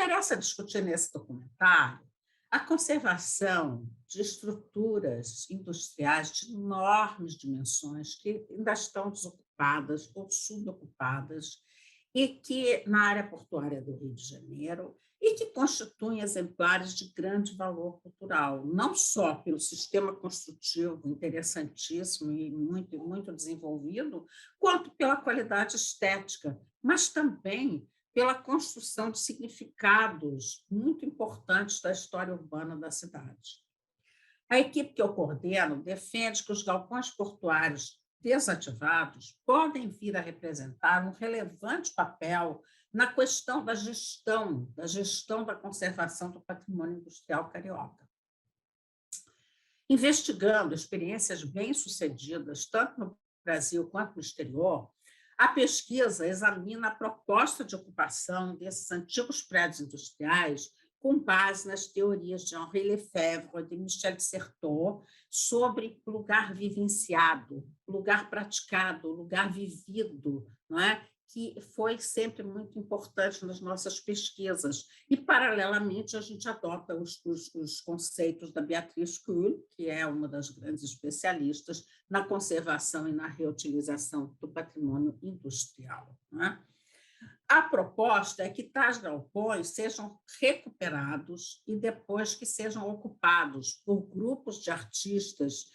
interessa discutir nesse documentário a conservação de estruturas industriais de enormes dimensões que ainda estão desocupadas ou subocupadas e que na área portuária do Rio de Janeiro e que constituem exemplares de grande valor cultural, não só pelo sistema construtivo interessantíssimo e muito desenvolvido, quanto pela qualidade estética, mas também pela construção de significados muito importantes da história urbana da cidade. A equipe que eu coordeno defende que os galpões portuários desativados podem vir a representar um relevante papel na questão da gestão da conservação do patrimônio industrial carioca. Investigando experiências bem-sucedidas, tanto no Brasil quanto no exterior, a pesquisa examina a proposta de ocupação desses antigos prédios industriais com base nas teorias de Henri Lefebvre e de Michel de Certeau sobre lugar vivenciado, lugar praticado, lugar vivido, não é? Que foi sempre muito importante nas nossas pesquisas. E, paralelamente, a gente adota os conceitos da Beatriz Kuhl, que é uma das grandes especialistas na conservação e na reutilização do patrimônio industrial. Não é? A proposta é que tais galpões sejam recuperados e depois que sejam ocupados por grupos de artistas,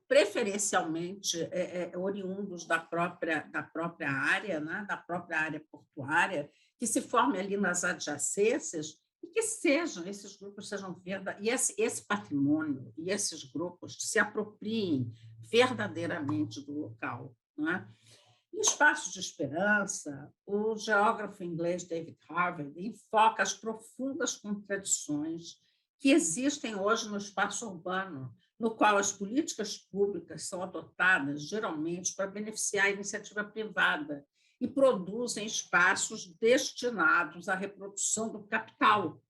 preferencialmente oriundos da própria área, né, da própria área portuária, que se formem ali nas adjacências e que esses grupos sejam verdadeiros, e esse patrimônio e esses grupos se apropriem verdadeiramente do local. Não é? Em Espaços de Esperança, o geógrafo inglês David Harvey enfoca as profundas contradições que existem hoje no espaço urbano, no qual as políticas públicas são adotadas, geralmente, para beneficiar a iniciativa privada e produzem espaços destinados à reprodução do capital,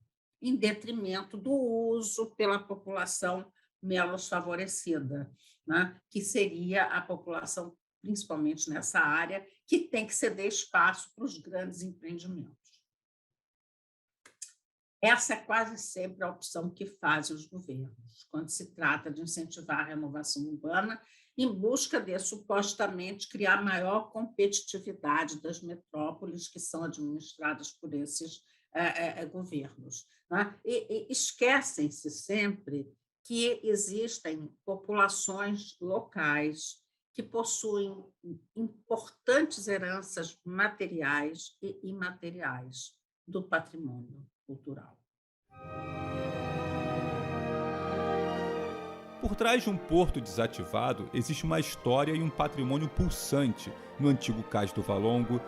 em detrimento do uso pela população menos favorecida, né? Que seria a população principalmente nessa área, que tem que ceder espaço para os grandes empreendimentos. Essa é quase sempre a opção que fazem os governos, quando se trata de incentivar a renovação urbana, em busca de, supostamente, criar maior competitividade das metrópoles que são administradas por esses governos. Né? E esquecem-se sempre que existem populações locais que possuem importantes heranças materiais e imateriais do patrimônio cultural. Por trás de um porto desativado, existe uma história e um patrimônio pulsante no antigo Cais do Valongo,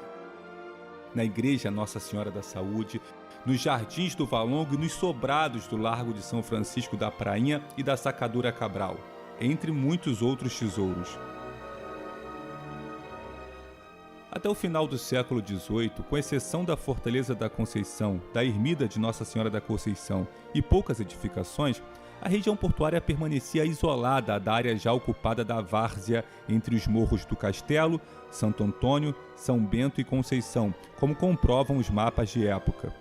na Igreja Nossa Senhora da Saúde, nos Jardins do Valongo e nos sobrados do Largo de São Francisco da Prainha e da Sacadura Cabral, entre muitos outros tesouros. Até o final do século XVIII, com exceção da Fortaleza da Conceição, da Ermida de Nossa Senhora da Conceição e poucas edificações, a região portuária permanecia isolada da área já ocupada da várzea entre os morros do Castelo, Santo Antônio, São Bento e Conceição, como comprovam os mapas de época.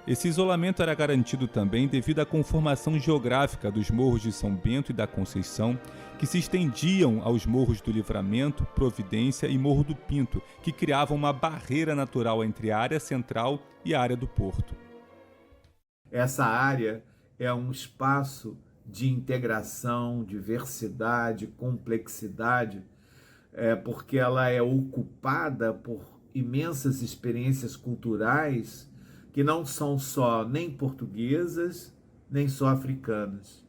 Esse isolamento era garantido também devido à conformação geográfica dos morros de São Bento e da Conceição, que se estendiam aos morros do Livramento, Providência e Morro do Pinto, que criavam uma barreira natural entre a área central e a área do porto. Essa área é um espaço de integração, diversidade, complexidade, porque ela é ocupada por imensas experiências culturais que não são só nem portuguesas, nem só africanas.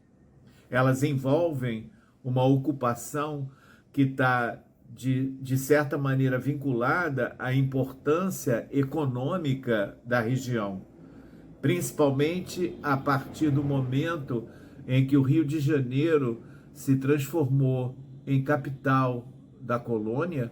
Elas envolvem uma ocupação que está, de certa maneira, vinculada à importância econômica da região, principalmente a partir do momento em que o Rio de Janeiro se transformou em capital da colônia,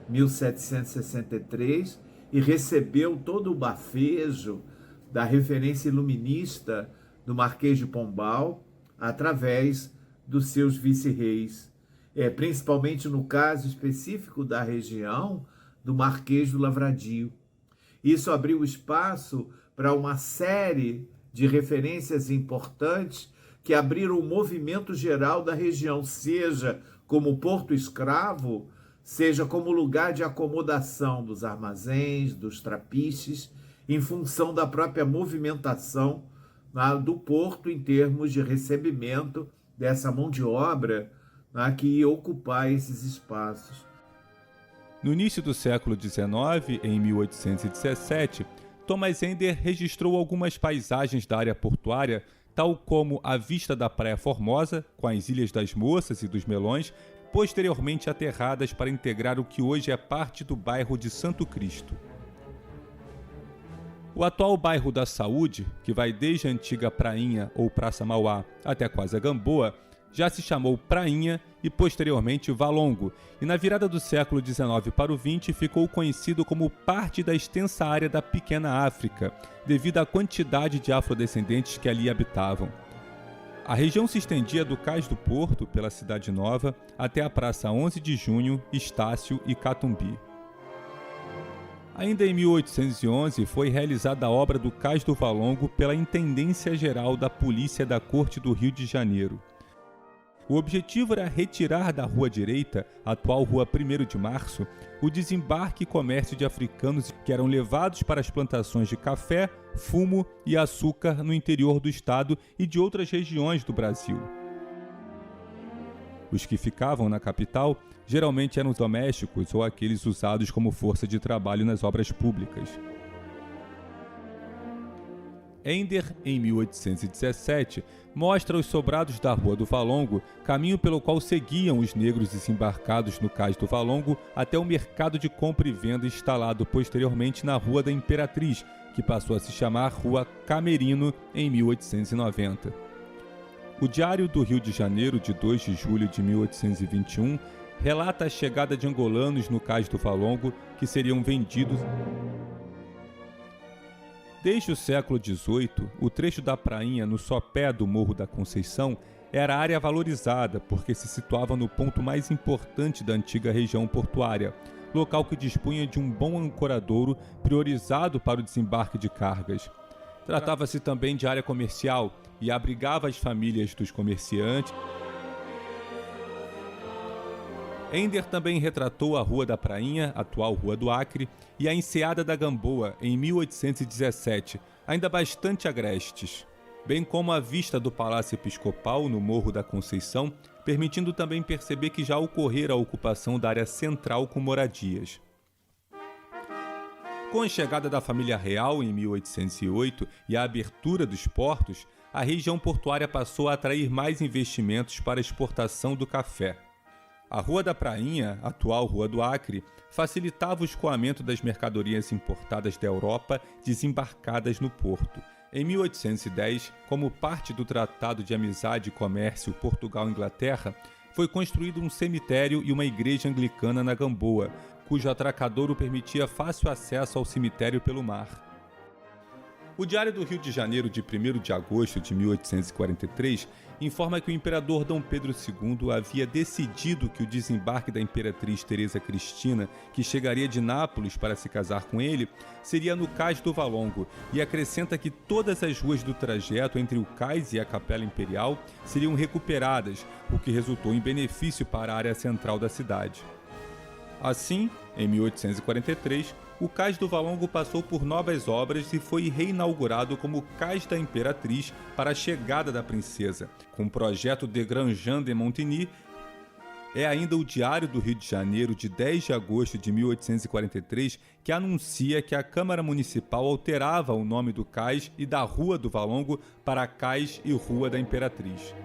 1763, e recebeu todo o bafejo da referência iluminista do Marquês de Pombal através dos seus vice-reis, principalmente no caso específico da região do Marquês do Lavradio. Isso abriu espaço para uma série de referências importantes que abriram o movimento geral da região, seja como porto escravo, seja como lugar de acomodação dos armazéns, dos trapiches, em função da própria movimentação do porto em termos de recebimento dessa mão de obra que ia ocupar esses espaços. No início do século XIX, em 1817, Thomas Ender registrou algumas paisagens da área portuária, tal como a vista da Praia Formosa, com as Ilhas das Moças e dos Melões, posteriormente aterradas para integrar o que hoje é parte do bairro de Santo Cristo. O atual bairro da Saúde, que vai desde a antiga Prainha ou Praça Mauá até quase a Gamboa, já se chamou Prainha e posteriormente Valongo, e na virada do século XIX para o XX ficou conhecido como parte da extensa área da Pequena África, devido à quantidade de afrodescendentes que ali habitavam. A região se estendia do Cais do Porto, pela Cidade Nova, até a Praça 11 de Junho, Estácio e Catumbi. Ainda em 1811 foi realizada a obra do Cais do Valongo pela Intendência Geral da Polícia da Corte do Rio de Janeiro. O objetivo era retirar da Rua Direita, atual Rua 1º de Março, o desembarque e comércio de africanos que eram levados para as plantações de café, fumo e açúcar no interior do estado e de outras regiões do Brasil. Os que ficavam na capital geralmente eram os domésticos ou aqueles usados como força de trabalho nas obras públicas. Ender, em 1817, mostra os sobrados da Rua do Valongo, caminho pelo qual seguiam os negros desembarcados no Cais do Valongo até o mercado de compra e venda instalado posteriormente na Rua da Imperatriz, que passou a se chamar Rua Camerino em 1890. O Diário do Rio de Janeiro, de 2 de julho de 1821, relata a chegada de angolanos no Cais do Valongo, que seriam vendidos. Desde o século XVIII, o trecho da prainha no sopé do Morro da Conceição era área valorizada porque se situava no ponto mais importante da antiga região portuária, local que dispunha de um bom ancoradouro priorizado para o desembarque de cargas. Tratava-se também de área comercial e abrigava as famílias dos comerciantes. Ender também retratou a Rua da Prainha, atual Rua do Acre, e a Enseada da Gamboa, em 1817, ainda bastante agrestes, bem como a vista do Palácio Episcopal no Morro da Conceição, permitindo também perceber que já ocorrera a ocupação da área central com moradias. Com a chegada da família real em 1808 e a abertura dos portos, a região portuária passou a atrair mais investimentos para a exportação do café. A Rua da Prainha, atual Rua do Acre, facilitava o escoamento das mercadorias importadas da Europa desembarcadas no porto. Em 1810, como parte do Tratado de Amizade e Comércio Portugal-Inglaterra, foi construído um cemitério e uma igreja anglicana na Gamboa, cujo atracadouro permitia fácil acesso ao cemitério pelo mar. O Diário do Rio de Janeiro, de 1º de agosto de 1843, informa que o imperador Dom Pedro II havia decidido que o desembarque da imperatriz Teresa Cristina, que chegaria de Nápoles para se casar com ele, seria no Cais do Valongo, e acrescenta que todas as ruas do trajeto entre o cais e a Capela Imperial seriam recuperadas, o que resultou em benefício para a área central da cidade. Assim, em 1843, o Cais do Valongo passou por novas obras e foi reinaugurado como Cais da Imperatriz para a chegada da princesa, com o projeto de Grandjean de Montigny. É ainda o Diário do Rio de Janeiro, de 10 de agosto de 1843, que anuncia que a Câmara Municipal alterava o nome do cais e da Rua do Valongo para Cais e Rua da Imperatriz.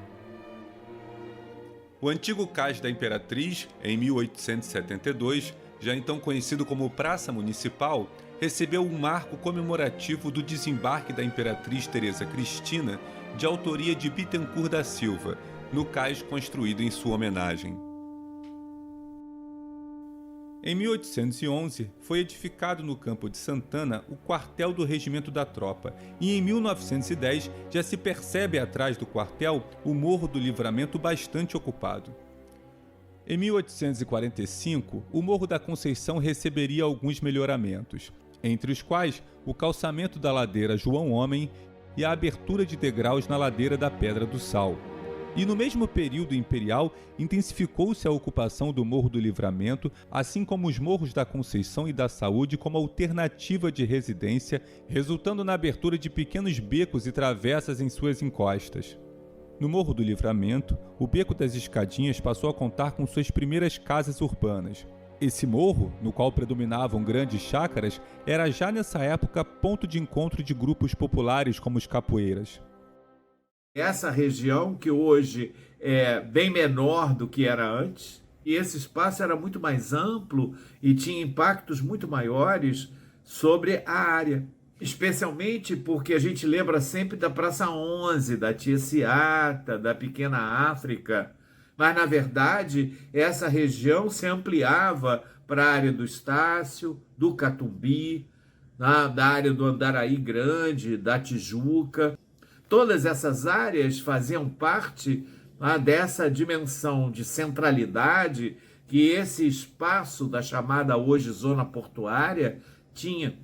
O antigo Cais da Imperatriz, em 1872, já então conhecido como Praça Municipal, recebeu um marco comemorativo do desembarque da Imperatriz Teresa Cristina, de autoria de Bittencourt da Silva, no cais construído em sua homenagem. Em 1811, foi edificado no Campo de Santana o quartel do Regimento da Tropa, e em 1910 já se percebe atrás do quartel o Morro do Livramento bastante ocupado. Em 1845, o Morro da Conceição receberia alguns melhoramentos. entre os quais o calçamento da ladeira João Homem e a abertura de degraus na ladeira da Pedra do Sal. E no mesmo período imperial, intensificou-se a ocupação do Morro do Livramento, assim como os morros da Conceição e da Saúde como alternativa de residência, resultando na abertura de pequenos becos e travessas em suas encostas. No Morro do Livramento, o Beco das Escadinhas passou a contar com suas primeiras casas urbanas. Esse morro, no qual predominavam grandes chácaras, era já nessa época ponto de encontro de grupos populares como os capoeiras. Essa região, que hoje é bem menor do que era antes, e esse espaço era muito mais amplo e tinha impactos muito maiores sobre a área. Especialmente porque a gente lembra sempre da Praça 11, da Tia Seata, da Pequena África, mas na verdade essa região se ampliava para a área do Estácio, do Catumbi, da área do Andaraí Grande, da Tijuca. Todas essas áreas faziam parte dessa dimensão de centralidade que esse espaço da chamada hoje zona portuária tinha.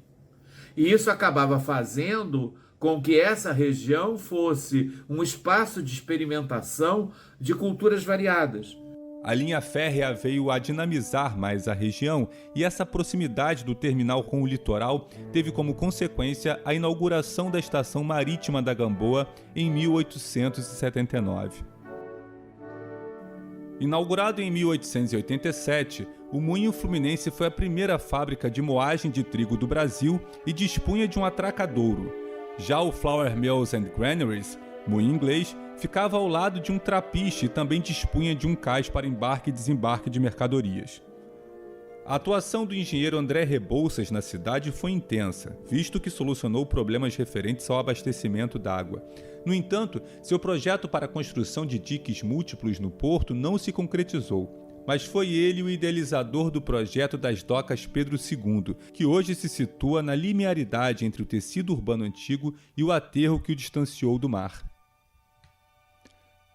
E isso acabava fazendo com que essa região fosse um espaço de experimentação de culturas variadas. A linha férrea veio a dinamizar mais a região e essa proximidade do terminal com o litoral teve como consequência a inauguração da Estação Marítima da Gamboa em 1879. Inaugurado em 1887, o Moinho Fluminense foi a primeira fábrica de moagem de trigo do Brasil e dispunha de um atracadouro. Já o Flour Mills and Granaries, moinho inglês, ficava ao lado de um trapiche e também dispunha de um cais para embarque e desembarque de mercadorias. A atuação do engenheiro André Rebouças na cidade foi intensa, visto que solucionou problemas referentes ao abastecimento d'água. No entanto, seu projeto para a construção de diques múltiplos no porto não se concretizou, mas foi ele o idealizador do projeto das docas Pedro II, que hoje se situa na limiaridade entre o tecido urbano antigo e o aterro que o distanciou do mar.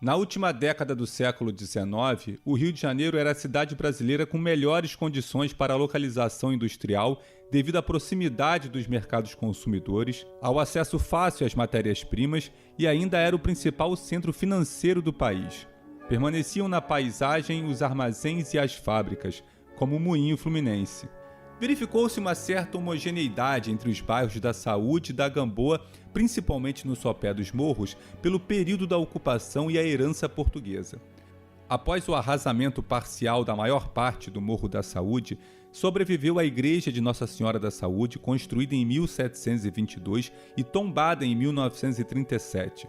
Na última década do século XIX, o Rio de Janeiro era a cidade brasileira com melhores condições para a localização industrial devido à proximidade dos mercados consumidores, ao acesso fácil às matérias-primas e ainda era o principal centro financeiro do país. Permaneciam na paisagem os armazéns e as fábricas, como o Moinho Fluminense. Verificou-se uma certa homogeneidade entre os bairros da Saúde e da Gamboa, principalmente no sopé dos morros, pelo período da ocupação e a herança portuguesa. Após o arrasamento parcial da maior parte do Morro da Saúde, sobreviveu a Igreja de Nossa Senhora da Saúde, construída em 1722 e tombada em 1937.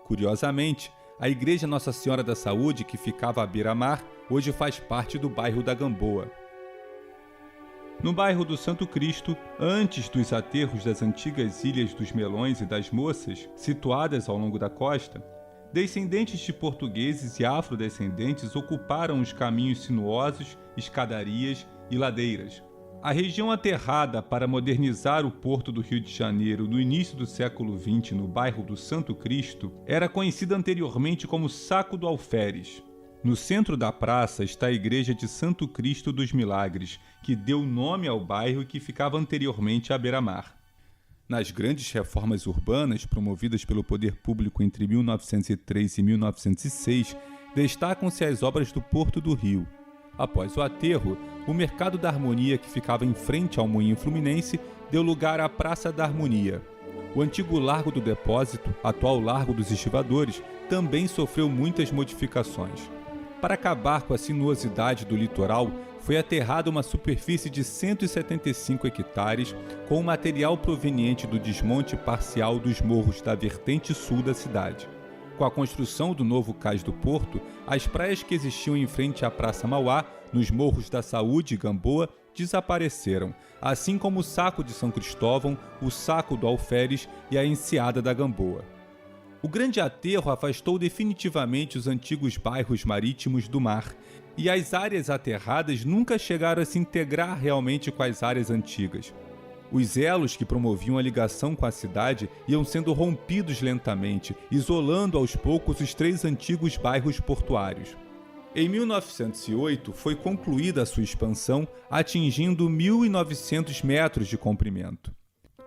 Curiosamente, a Igreja Nossa Senhora da Saúde, que ficava à beira-mar, hoje faz parte do bairro da Gamboa. No bairro do Santo Cristo, antes dos aterros das antigas Ilhas dos Melões e das Moças, situadas ao longo da costa, descendentes de portugueses e afrodescendentes ocuparam os caminhos sinuosos, escadarias e ladeiras. A região aterrada para modernizar o porto do Rio de Janeiro no início do século XX no bairro do Santo Cristo era conhecida anteriormente como Saco do Alferes. No centro da praça está a igreja de Santo Cristo dos Milagres, que deu nome ao bairro e que ficava anteriormente à beira-mar. Nas grandes reformas urbanas promovidas pelo poder público entre 1903 e 1906, destacam-se as obras do Porto do Rio. Após o aterro, o Mercado da Harmonia, que ficava em frente ao Moinho Fluminense, deu lugar à Praça da Harmonia. O antigo Largo do Depósito, atual Largo dos Estivadores, também sofreu muitas modificações. Para acabar com a sinuosidade do litoral, foi aterrada uma superfície de 175 hectares com material proveniente do desmonte parcial dos morros da vertente sul da cidade. Com a construção do novo cais do porto, as praias que existiam em frente à Praça Mauá, nos morros da Saúde e Gamboa, desapareceram, assim como o Saco de São Cristóvão, o Saco do Alferes e a Enseada da Gamboa. O grande aterro afastou definitivamente os antigos bairros marítimos do mar, e as áreas aterradas nunca chegaram a se integrar realmente com as áreas antigas. Os elos que promoviam a ligação com a cidade iam sendo rompidos lentamente, isolando aos poucos os três antigos bairros portuários. Em 1908, foi concluída a sua expansão, atingindo 1.900 metros de comprimento.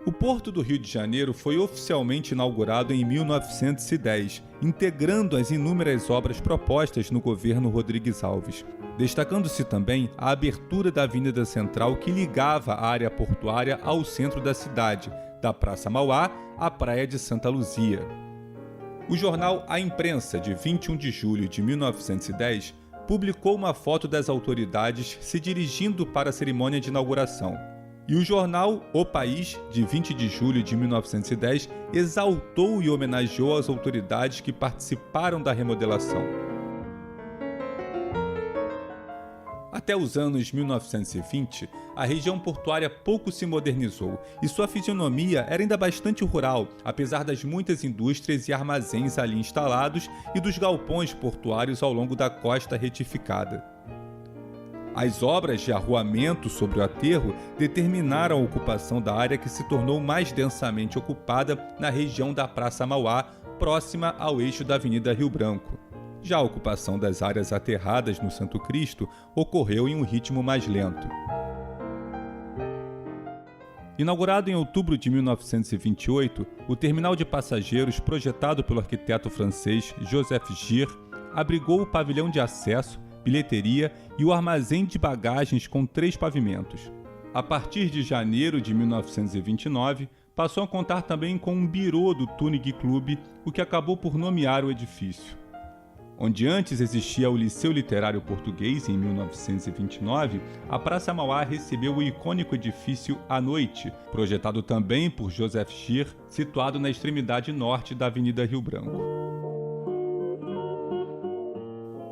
O Porto do Rio de Janeiro foi oficialmente inaugurado em 1910, integrando as inúmeras obras propostas no governo Rodrigues Alves, destacando-se também a abertura da Avenida Central que ligava a área portuária ao centro da cidade, da Praça Mauá à Praia de Santa Luzia. O jornal A Imprensa, de 21 de julho de 1910, publicou uma foto das autoridades se dirigindo para a cerimônia de inauguração. E o jornal O País, de 20 de julho de 1910, exaltou e homenageou as autoridades que participaram da remodelação. Até os anos 1920, a região portuária pouco se modernizou e sua fisionomia era ainda bastante rural, apesar das muitas indústrias e armazéns ali instalados e dos galpões portuários ao longo da costa retificada. As obras de arruamento sobre o aterro determinaram a ocupação da área que se tornou mais densamente ocupada na região da Praça Mauá, próxima ao eixo da Avenida Rio Branco. Já a ocupação das áreas aterradas no Santo Cristo ocorreu em um ritmo mais lento. Inaugurado em outubro de 1928, o terminal de passageiros projetado pelo arquiteto francês Joseph Gir abrigou o pavilhão de acesso, bilheteria e o armazém de bagagens com 3 pavimentos. A partir de janeiro de 1929, passou a contar também com um birô do Tuning Club, o que acabou por nomear o edifício. Onde antes existia o Liceu Literário Português, em 1929, a Praça Mauá recebeu o icônico edifício À Noite, projetado também por Joseph Gir, situado na extremidade norte da Avenida Rio Branco.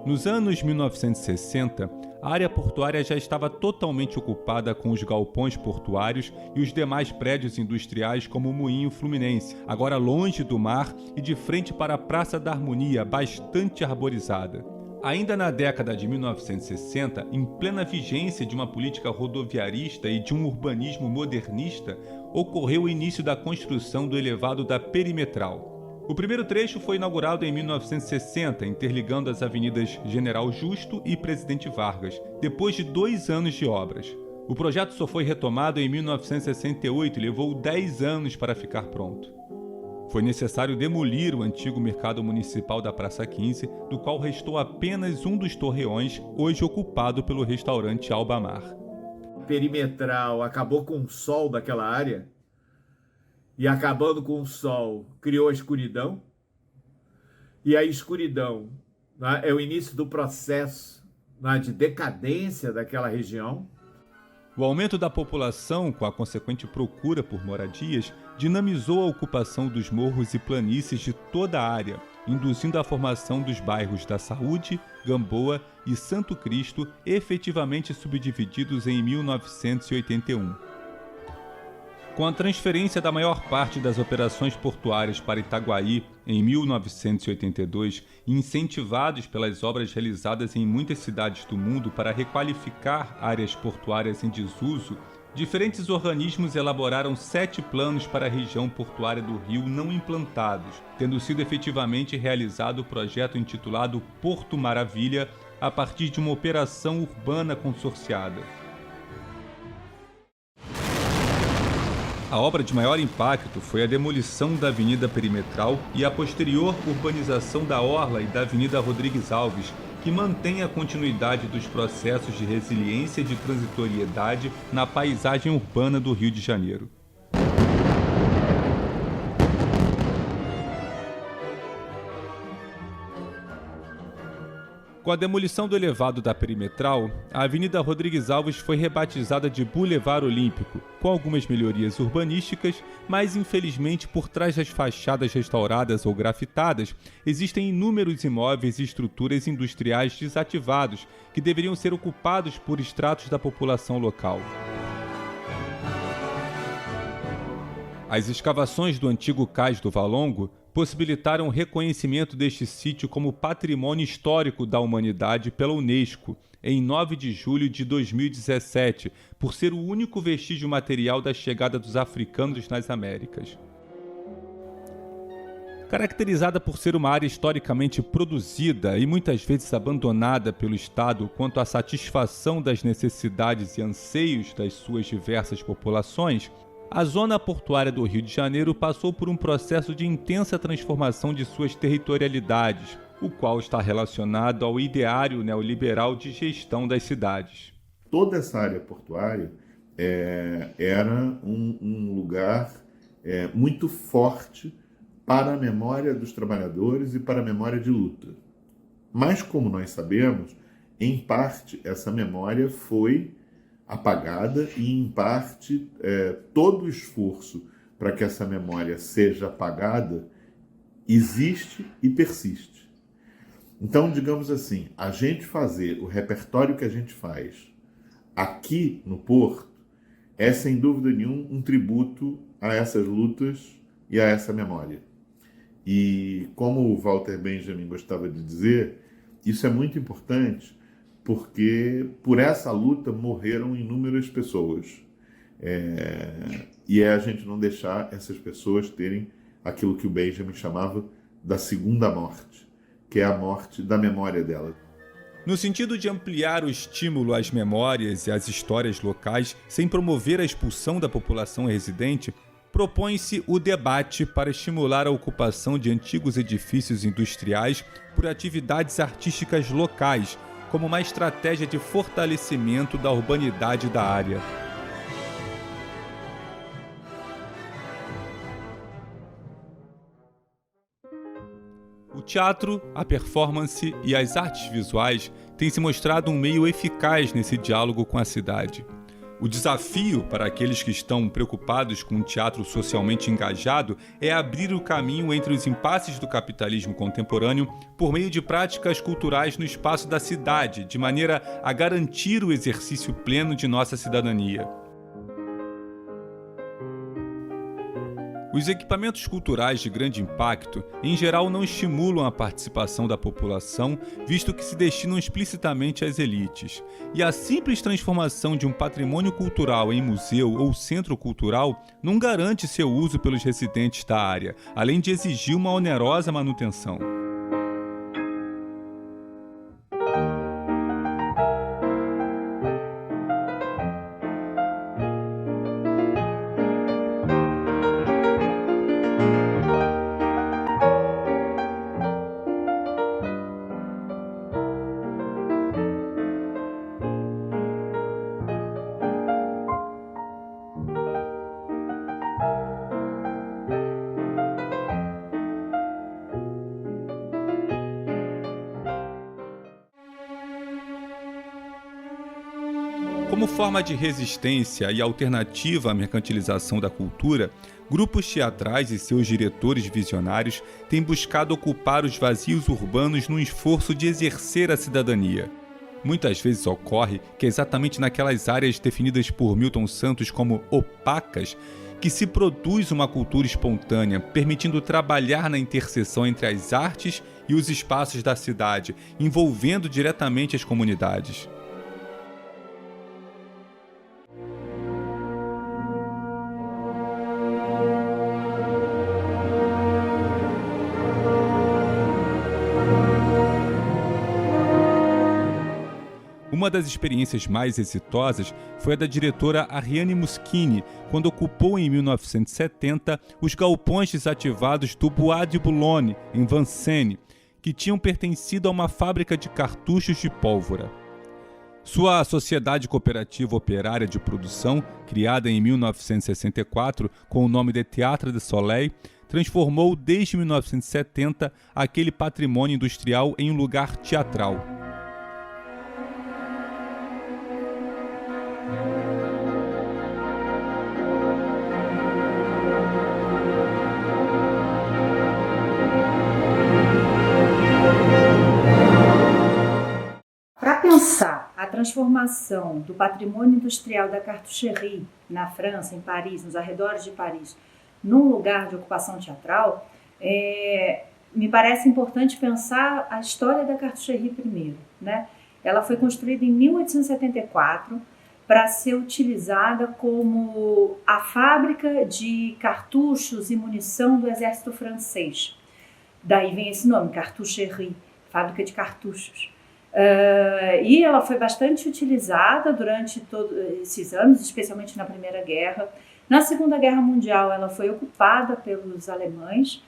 Nos anos 1960, a área portuária já estava totalmente ocupada com os galpões portuários e os demais prédios industriais como o Moinho Fluminense, agora longe do mar e de frente para a Praça da Harmonia, bastante arborizada. Ainda na década de 1960, em plena vigência de uma política rodoviarista e de um urbanismo modernista, ocorreu o início da construção do elevado da Perimetral. O primeiro trecho foi inaugurado em 1960, interligando as avenidas General Justo e Presidente Vargas, depois de 2 anos de obras. O projeto só foi retomado em 1968 e levou 10 anos para ficar pronto. Foi necessário demolir o antigo mercado municipal da Praça 15, do qual restou apenas um dos torreões, hoje ocupado pelo restaurante Albamar. Perimetral acabou com o sol daquela área, e acabando com o sol, criou a escuridão. E a escuridão, né, é o início do processo, né, de decadência daquela região. O aumento da população, com a consequente procura por moradias, dinamizou a ocupação dos morros e planícies de toda a área, induzindo a formação dos bairros da Saúde, Gamboa e Santo Cristo, efetivamente subdivididos em 1981. Com a transferência da maior parte das operações portuárias para Itaguaí em 1982 e incentivados pelas obras realizadas em muitas cidades do mundo para requalificar áreas portuárias em desuso, diferentes organismos elaboraram 7 planos para a região portuária do Rio não implantados, tendo sido efetivamente realizado o projeto intitulado Porto Maravilha, a partir de uma operação urbana consorciada. A obra de maior impacto foi a demolição da Avenida Perimetral e a posterior urbanização da Orla e da Avenida Rodrigues Alves, que mantém a continuidade dos processos de resiliência e de transitoriedade na paisagem urbana do Rio de Janeiro. Com a demolição do elevado da Perimetral, a Avenida Rodrigues Alves foi rebatizada de Boulevard Olímpico, com algumas melhorias urbanísticas, mas infelizmente por trás das fachadas restauradas ou grafitadas, existem inúmeros imóveis e estruturas industriais desativados que deveriam ser ocupados por estratos da população local. As escavações do antigo cais do Valongo possibilitaram o reconhecimento deste sítio como Patrimônio Histórico da Humanidade pela Unesco, em 9 de julho de 2017, por ser o único vestígio material da chegada dos africanos nas Américas. Caracterizada por ser uma área historicamente produzida e muitas vezes abandonada pelo Estado quanto à satisfação das necessidades e anseios das suas diversas populações, a zona portuária do Rio de Janeiro passou por um processo de intensa transformação de suas territorialidades, o qual está relacionado ao ideário neoliberal de gestão das cidades. Toda essa área portuária era um lugar muito forte para a memória dos trabalhadores e para a memória de luta. Mas, como nós sabemos, em parte essa memória foi apagada e, em parte, todo o esforço para que essa memória seja apagada existe e persiste. Então, digamos assim, a gente fazer o repertório que a gente faz aqui no Porto é, sem dúvida nenhuma, um tributo a essas lutas e a essa memória. E, como o Walter Benjamin gostava de dizer, isso é muito importante porque por essa luta morreram inúmeras pessoas. E é a gente não deixar essas pessoas terem aquilo que o Benjamin chamava da segunda morte, que é a morte da memória dela. No sentido de ampliar o estímulo às memórias e às histórias locais sem promover a expulsão da população residente, propõe-se o debate para estimular a ocupação de antigos edifícios industriais por atividades artísticas locais, como uma estratégia de fortalecimento da urbanidade da área. O teatro, a performance e as artes visuais têm se mostrado um meio eficaz nesse diálogo com a cidade. O desafio para aqueles que estão preocupados com um teatro socialmente engajado é abrir o caminho entre os impasses do capitalismo contemporâneo por meio de práticas culturais no espaço da cidade, de maneira a garantir o exercício pleno de nossa cidadania. Os equipamentos culturais de grande impacto, em geral, não estimulam a participação da população, visto que se destinam explicitamente às elites. E a simples transformação de um patrimônio cultural em museu ou centro cultural não garante seu uso pelos residentes da área, além de exigir uma onerosa manutenção. Como forma de resistência e alternativa à mercantilização da cultura, grupos teatrais e seus diretores visionários têm buscado ocupar os vazios urbanos num esforço de exercer a cidadania. Muitas vezes ocorre que é exatamente naquelas áreas definidas por Milton Santos como opacas que se produz uma cultura espontânea, permitindo trabalhar na interseção entre as artes e os espaços da cidade, envolvendo diretamente as comunidades. Uma das experiências mais exitosas foi a da diretora Ariane Muschini, quando ocupou em 1970 os galpões desativados do Bois de Boulogne, em Vincennes, que tinham pertencido a uma fábrica de cartuchos de pólvora. Sua Sociedade Cooperativa Operária de Produção, criada em 1964 com o nome de Théâtre du Soleil, transformou desde 1970 aquele patrimônio industrial em um lugar teatral. Para pensar a transformação do patrimônio industrial da cartucherie na França, em Paris, nos arredores de Paris, num lugar de ocupação teatral, me parece importante pensar a história da cartucherie primeiro, né? Ela foi construída em 1874 para ser utilizada como a fábrica de cartuchos e munição do exército francês. Daí vem esse nome, cartucherie, fábrica de cartuchos. E ela foi bastante utilizada durante todos esses anos, especialmente na Primeira Guerra. Na Segunda Guerra Mundial, ela foi ocupada pelos alemães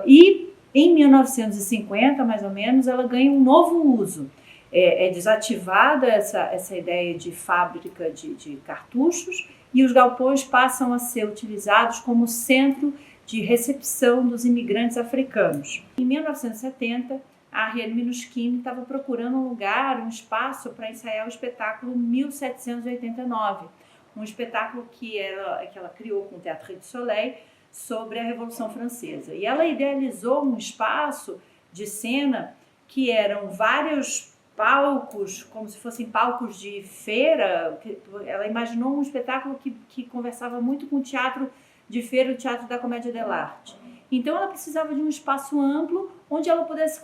e em 1950, mais ou menos, ela ganha um novo uso. É desativada essa ideia de fábrica de cartuchos e os galpões passam a ser utilizados como centro de recepção dos imigrantes africanos. Em 1970, a Ariane Minuschini estava procurando um lugar, um espaço para ensaiar o espetáculo 1789, um espetáculo que ela criou com o Théâtre du Soleil sobre a Revolução Francesa. E ela idealizou um espaço de cena que eram vários palcos, como se fossem palcos de feira. Ela imaginou um espetáculo que conversava muito com o teatro de feira, o Teatro da Comédia dell'Arte. Então ela precisava de um espaço amplo onde ela pudesse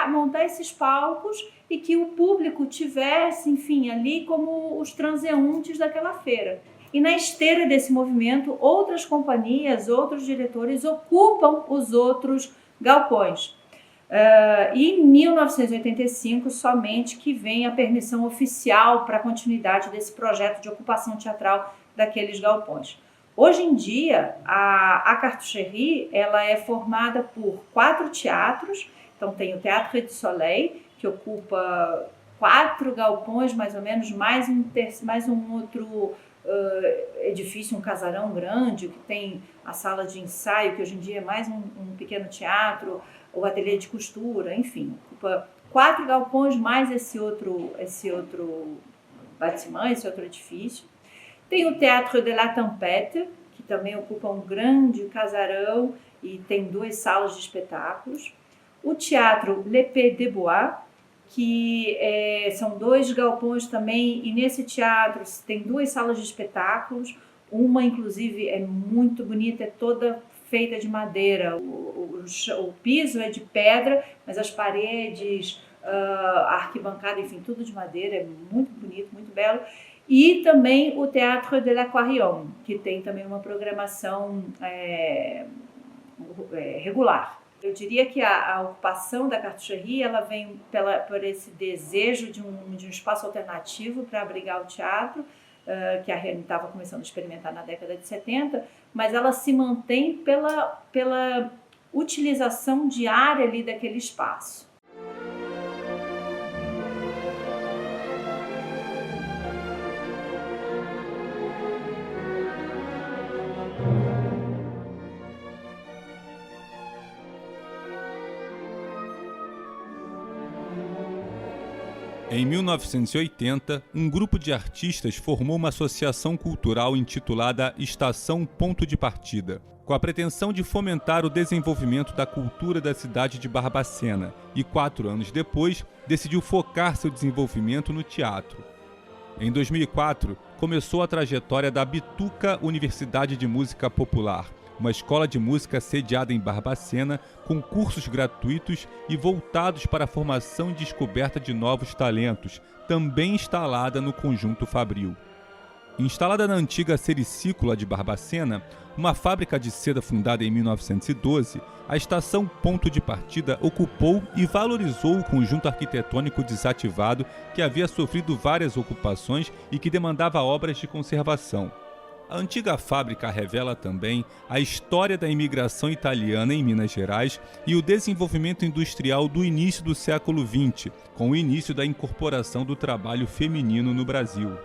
montar esses palcos e que o público tivesse, enfim, ali como os transeuntes daquela feira. E na esteira desse movimento, outras companhias, outros diretores ocupam os outros galpões. E em 1985, somente que vem a permissão oficial para a continuidade desse projeto de ocupação teatral daqueles galpões. Hoje em dia, a Cartucherie ela é formada por 4 teatros. Então tem o Théâtre du Soleil, que ocupa 4 galpões, mais ou menos, mais um outro edifício, um casarão grande, que tem a sala de ensaio, que hoje em dia é mais um pequeno teatro, o ateliê de costura, enfim, ocupa 4 galpões mais esse outro bâtiment, esse outro edifício. Tem o Théâtre de la Tempête, que também ocupa um grande casarão e tem 2 salas de espetáculos. O Teatro L'Épée de Bois, que são 2 galpões também, e nesse teatro tem 2 salas de espetáculos. Uma, inclusive, é muito bonita, é toda feita de madeira. O piso é de pedra, mas as paredes, a arquibancada, enfim, tudo de madeira, é muito bonito, muito belo. E também o Théâtre de l'Aquarium, que tem também uma programação regular. Eu diria que a ocupação da Cartucherie ela vem por esse desejo de um espaço alternativo para abrigar o teatro, que a Ariane estava começando a experimentar na década de 70, mas ela se mantém pela utilização diária ali daquele espaço. Em 1980, um grupo de artistas formou uma associação cultural intitulada Estação Ponto de Partida, com a pretensão de fomentar o desenvolvimento da cultura da cidade de Barbacena, e 4 anos depois, decidiu focar seu desenvolvimento no teatro. Em 2004, começou a trajetória da Bituca Universidade de Música Popular, uma escola de música sediada em Barbacena, com cursos gratuitos e voltados para a formação e descoberta de novos talentos, também instalada no Conjunto Fabril. Instalada na antiga sericícola de Barbacena, uma fábrica de seda fundada em 1912, a Estação Ponto de Partida ocupou e valorizou o conjunto arquitetônico desativado que havia sofrido várias ocupações e que demandava obras de conservação. A antiga fábrica revela também a história da imigração italiana em Minas Gerais e o desenvolvimento industrial do início do século XX, com o início da incorporação do trabalho feminino no Brasil.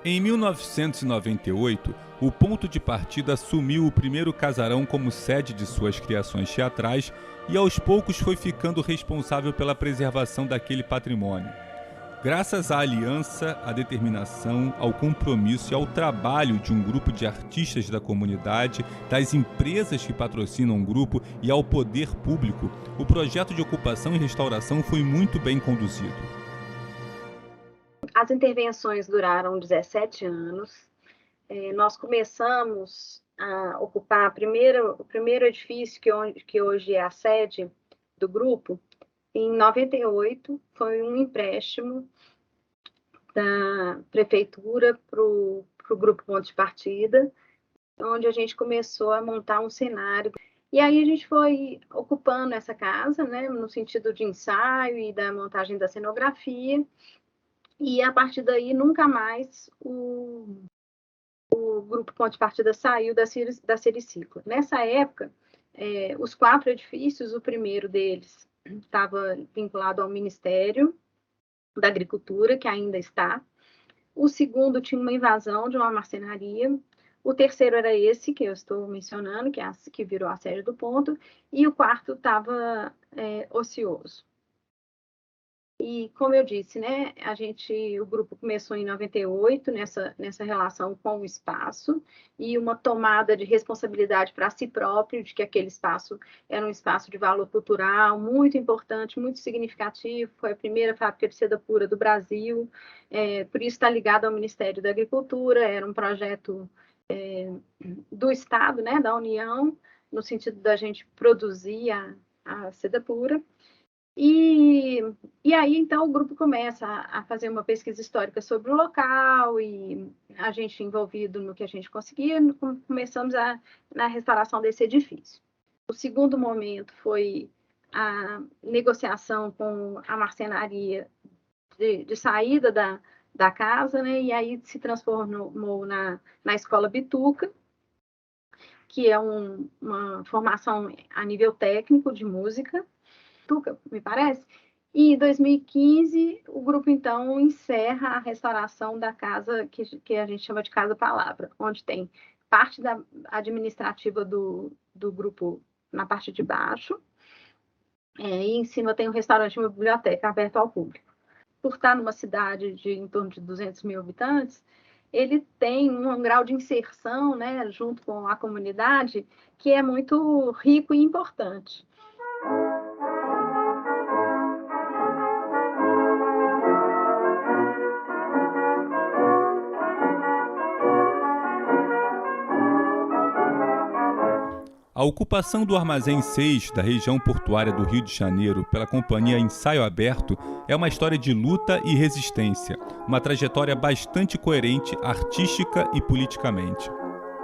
Em 1998, o Ponto de Partida assumiu o primeiro casarão como sede de suas criações teatrais e aos poucos foi ficando responsável pela preservação daquele patrimônio. Graças à aliança, à determinação, ao compromisso e ao trabalho de um grupo de artistas da comunidade, das empresas que patrocinam o grupo e ao poder público, o projeto de ocupação e restauração foi muito bem conduzido. As intervenções duraram 17 anos. Nós começamos a ocupar o primeiro edifício que hoje é a sede do grupo. Em 98, foi um empréstimo da prefeitura para o Grupo Ponto de Partida, onde a gente começou a montar um cenário. E aí a gente foi ocupando essa casa, né, no sentido de ensaio e da montagem da cenografia, e a partir daí nunca mais o Grupo Ponto de Partida saiu da Sericicla. Nessa época, os 4 edifícios, o primeiro deles estava vinculado ao Ministério da Agricultura, que ainda está. O segundo tinha uma invasão de uma marcenaria. O terceiro era esse que eu estou mencionando, que virou a sede do ponto. E o quarto estava ocioso. E, como eu disse, né, o grupo começou em 98, nessa relação com o espaço, e uma tomada de responsabilidade para si próprio, de que aquele espaço era um espaço de valor cultural muito importante, muito significativo, foi a primeira fábrica de seda pura do Brasil, por isso está ligado ao Ministério da Agricultura, era um projeto do Estado, né, da União, no sentido da gente produzir a seda pura. E aí, então, o grupo começa a fazer uma pesquisa histórica sobre o local e a gente envolvido no que a gente conseguia, começamos na restauração desse edifício. O segundo momento foi a negociação com a marcenaria de saída da casa, né? E aí se transformou na Escola Bituca, que é uma formação a nível técnico de música, me parece. E em 2015, o grupo, então, encerra a restauração da casa que a gente chama de Casa Palavra, onde tem parte administrativa do grupo na parte de baixo, e em cima tem um restaurante e uma biblioteca aberto ao público. Por estar numa cidade de em torno de 200 mil habitantes, ele tem um grau de inserção, né, junto com a comunidade, que é muito rico e importante. A ocupação do Armazém 6 da região portuária do Rio de Janeiro pela companhia Ensaio Aberto é uma história de luta e resistência, uma trajetória bastante coerente artística e politicamente.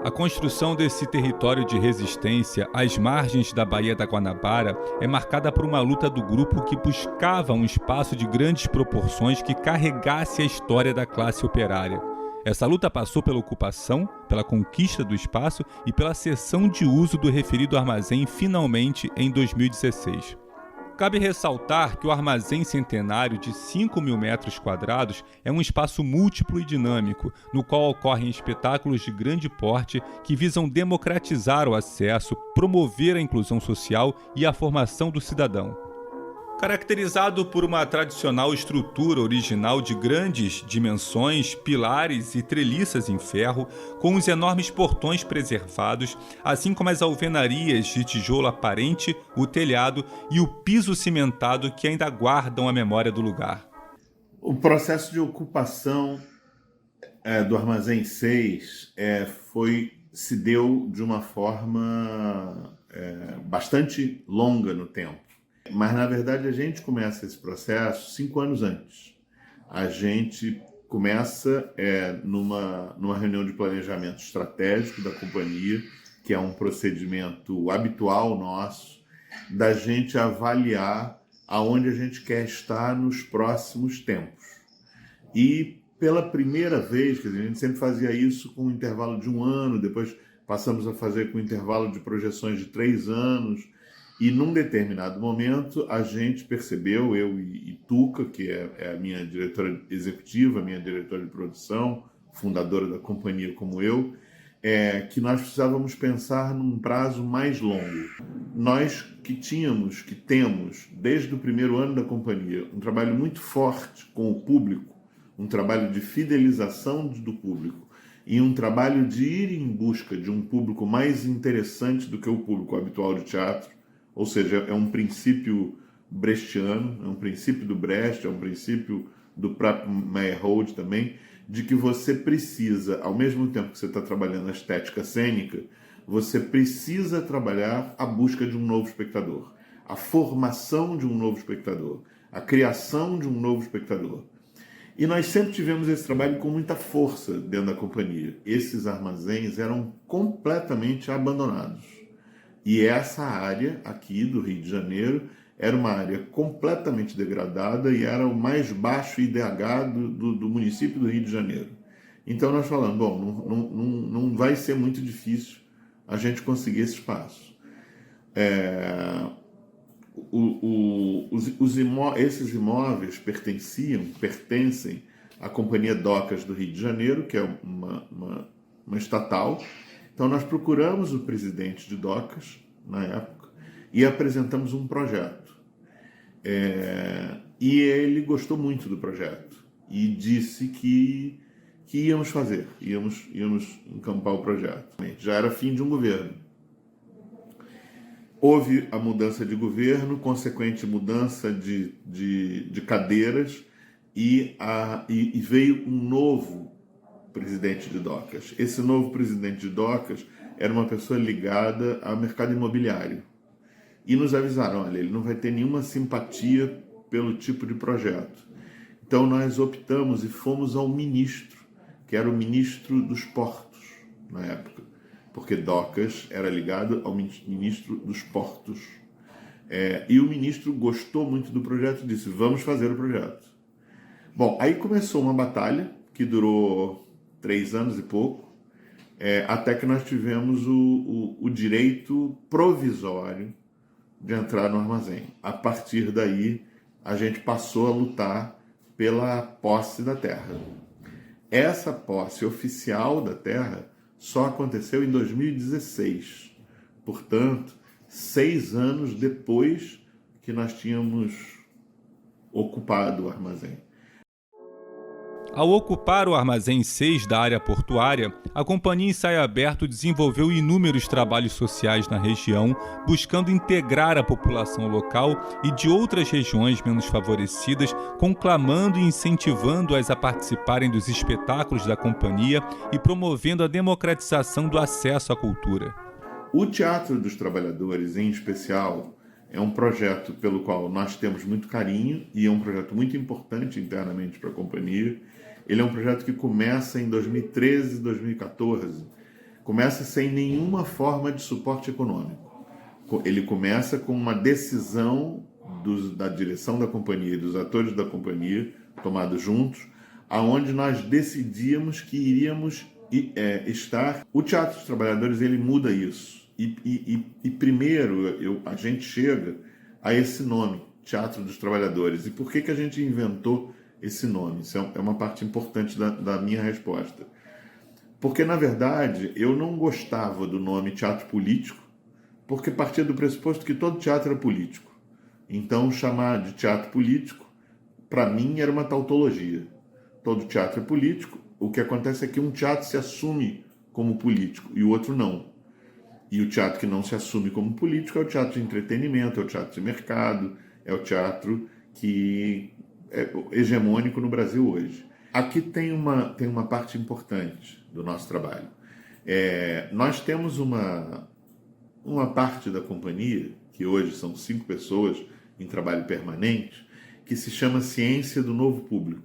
A construção desse território de resistência às margens da Baía da Guanabara é marcada por uma luta do grupo que buscava um espaço de grandes proporções que carregasse a história da classe operária. Essa luta passou pela ocupação, pela conquista do espaço e pela cessão de uso do referido armazém finalmente em 2016. Cabe ressaltar que o armazém centenário de 5.000 metros quadrados é um espaço múltiplo e dinâmico, no qual ocorrem espetáculos de grande porte que visam democratizar o acesso, promover a inclusão social e a formação do cidadão. Caracterizado por uma tradicional estrutura original de grandes dimensões, pilares e treliças em ferro, com os enormes portões preservados, assim como as alvenarias de tijolo aparente, o telhado e o piso cimentado que ainda guardam a memória do lugar. O processo de ocupação do Armazém 6 se deu de uma forma bastante longa no tempo. Mas, na verdade, a gente começa esse processo 5 anos antes. A gente começa numa reunião de planejamento estratégico da companhia, que é um procedimento habitual nosso, da gente avaliar aonde a gente quer estar nos próximos tempos. E, pela primeira vez, quer dizer, a gente sempre fazia isso com um intervalo de 1 ano, depois passamos a fazer com um intervalo de projeções de 3 anos, e num determinado momento a gente percebeu, eu e Tuca, que é a minha diretora executiva, minha diretora de produção, fundadora da companhia como eu, que nós precisávamos pensar num prazo mais longo. Nós que temos, desde o primeiro ano da companhia, um trabalho muito forte com o público, um trabalho de fidelização do público e um trabalho de ir em busca de um público mais interessante do que o público habitual de teatro. Ou seja, é um princípio brechtiano, é um princípio do Brecht, é um princípio do próprio Meyerhold também, de que você precisa, ao mesmo tempo que você está trabalhando a estética cênica, você precisa trabalhar a busca de um novo espectador, a formação de um novo espectador, a criação de um novo espectador. E nós sempre tivemos esse trabalho com muita força dentro da companhia. Esses armazéns eram completamente abandonados. E essa área aqui do Rio de Janeiro era uma área completamente degradada e era o mais baixo IDH do município do Rio de Janeiro. Então nós falamos, bom, não vai ser muito difícil a gente conseguir esse espaço. Esses imóveis pertencem à Companhia Docas do Rio de Janeiro, que é uma estatal. Então nós procuramos o presidente de Docas, na época, e apresentamos um projeto. E ele gostou muito do projeto e disse que íamos fazer, íamos encampar o projeto. Já era fim de um governo. Houve a mudança de governo, consequente mudança de cadeiras e veio um novo presidente de Docas. Esse novo presidente de Docas era uma pessoa ligada ao mercado imobiliário. E nos avisaram, olha, ele não vai ter nenhuma simpatia pelo tipo de projeto. Então nós optamos e fomos ao ministro, que era o ministro dos Portos, na época, porque Docas era ligado ao ministro dos Portos. E o ministro gostou muito do projeto e disse, vamos fazer o projeto. Bom, aí começou uma batalha que durou 3 anos e pouco, até que nós tivemos o direito provisório de entrar no armazém. A partir daí, a gente passou a lutar pela posse da terra. Essa posse oficial da terra só aconteceu em 2016. Portanto, 6 anos depois que nós tínhamos ocupado o armazém. Ao ocupar o Armazém 6 da área portuária, a Companhia Ensaio Aberto desenvolveu inúmeros trabalhos sociais na região, buscando integrar a população local e de outras regiões menos favorecidas, conclamando e incentivando-as a participarem dos espetáculos da companhia e promovendo a democratização do acesso à cultura. O Teatro dos Trabalhadores, em especial, é um projeto pelo qual nós temos muito carinho e é um projeto muito importante internamente para a companhia. Ele é um projeto que começa em 2013, 2014. Começa sem nenhuma forma de suporte econômico. Ele começa com uma decisão da direção da companhia e dos atores da companhia, tomados juntos, aonde nós decidíamos que iríamos estar. O Teatro dos Trabalhadores, ele muda isso. E primeiro a gente chega a esse nome, Teatro dos Trabalhadores. E por que a gente inventou esse nome? Isso é uma parte importante da minha resposta. Porque, na verdade, eu não gostava do nome teatro político, porque partia do pressuposto que todo teatro era político. Então, chamar de teatro político, para mim, era uma tautologia. Todo teatro é político. O que acontece é que um teatro se assume como político e o outro não. E o teatro que não se assume como político é o teatro de entretenimento, é o teatro de mercado, é o teatro que é hegemônico no Brasil hoje. Aqui tem uma parte importante do nosso trabalho. Nós temos uma parte da companhia, que hoje são 5 pessoas em trabalho permanente, que se chama Ciência do Novo Público.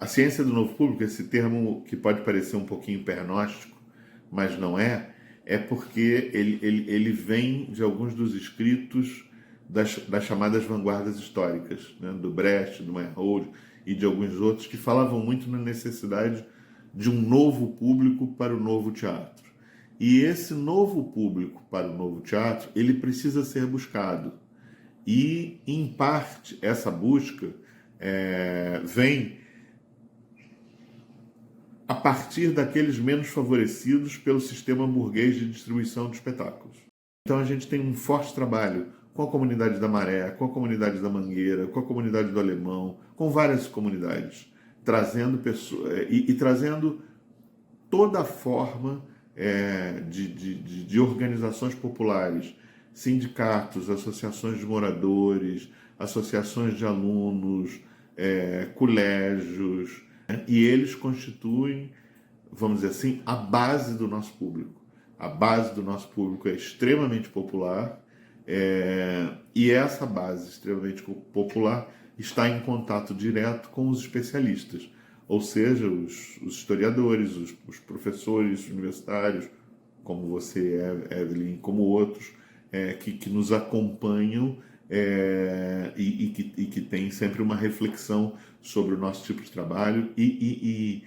A Ciência do Novo Público, esse termo que pode parecer um pouquinho pernóstico, mas não é porque ele vem de alguns dos escritos das chamadas vanguardas históricas, né? Do Brecht, do Meyerhold e de alguns outros, que falavam muito na necessidade de um novo público para o novo teatro. E esse novo público para o novo teatro, ele precisa ser buscado. E, em parte, essa busca vem a partir daqueles menos favorecidos pelo sistema burguês de distribuição de espetáculos. Então a gente tem um forte trabalho com a comunidade da Maré, com a comunidade da Mangueira, com a comunidade do Alemão, com várias comunidades, trazendo pessoas e trazendo toda a forma de organizações populares, sindicatos, associações de moradores, associações de alunos, colégios, e eles constituem, vamos dizer assim, a base do nosso público. A base do nosso público é extremamente popular, e essa base extremamente popular está em contato direto com os especialistas, ou seja, os historiadores, os professores universitários, como você, Evelyn, como outros, que nos acompanham e que tem sempre uma reflexão sobre o nosso tipo de trabalho e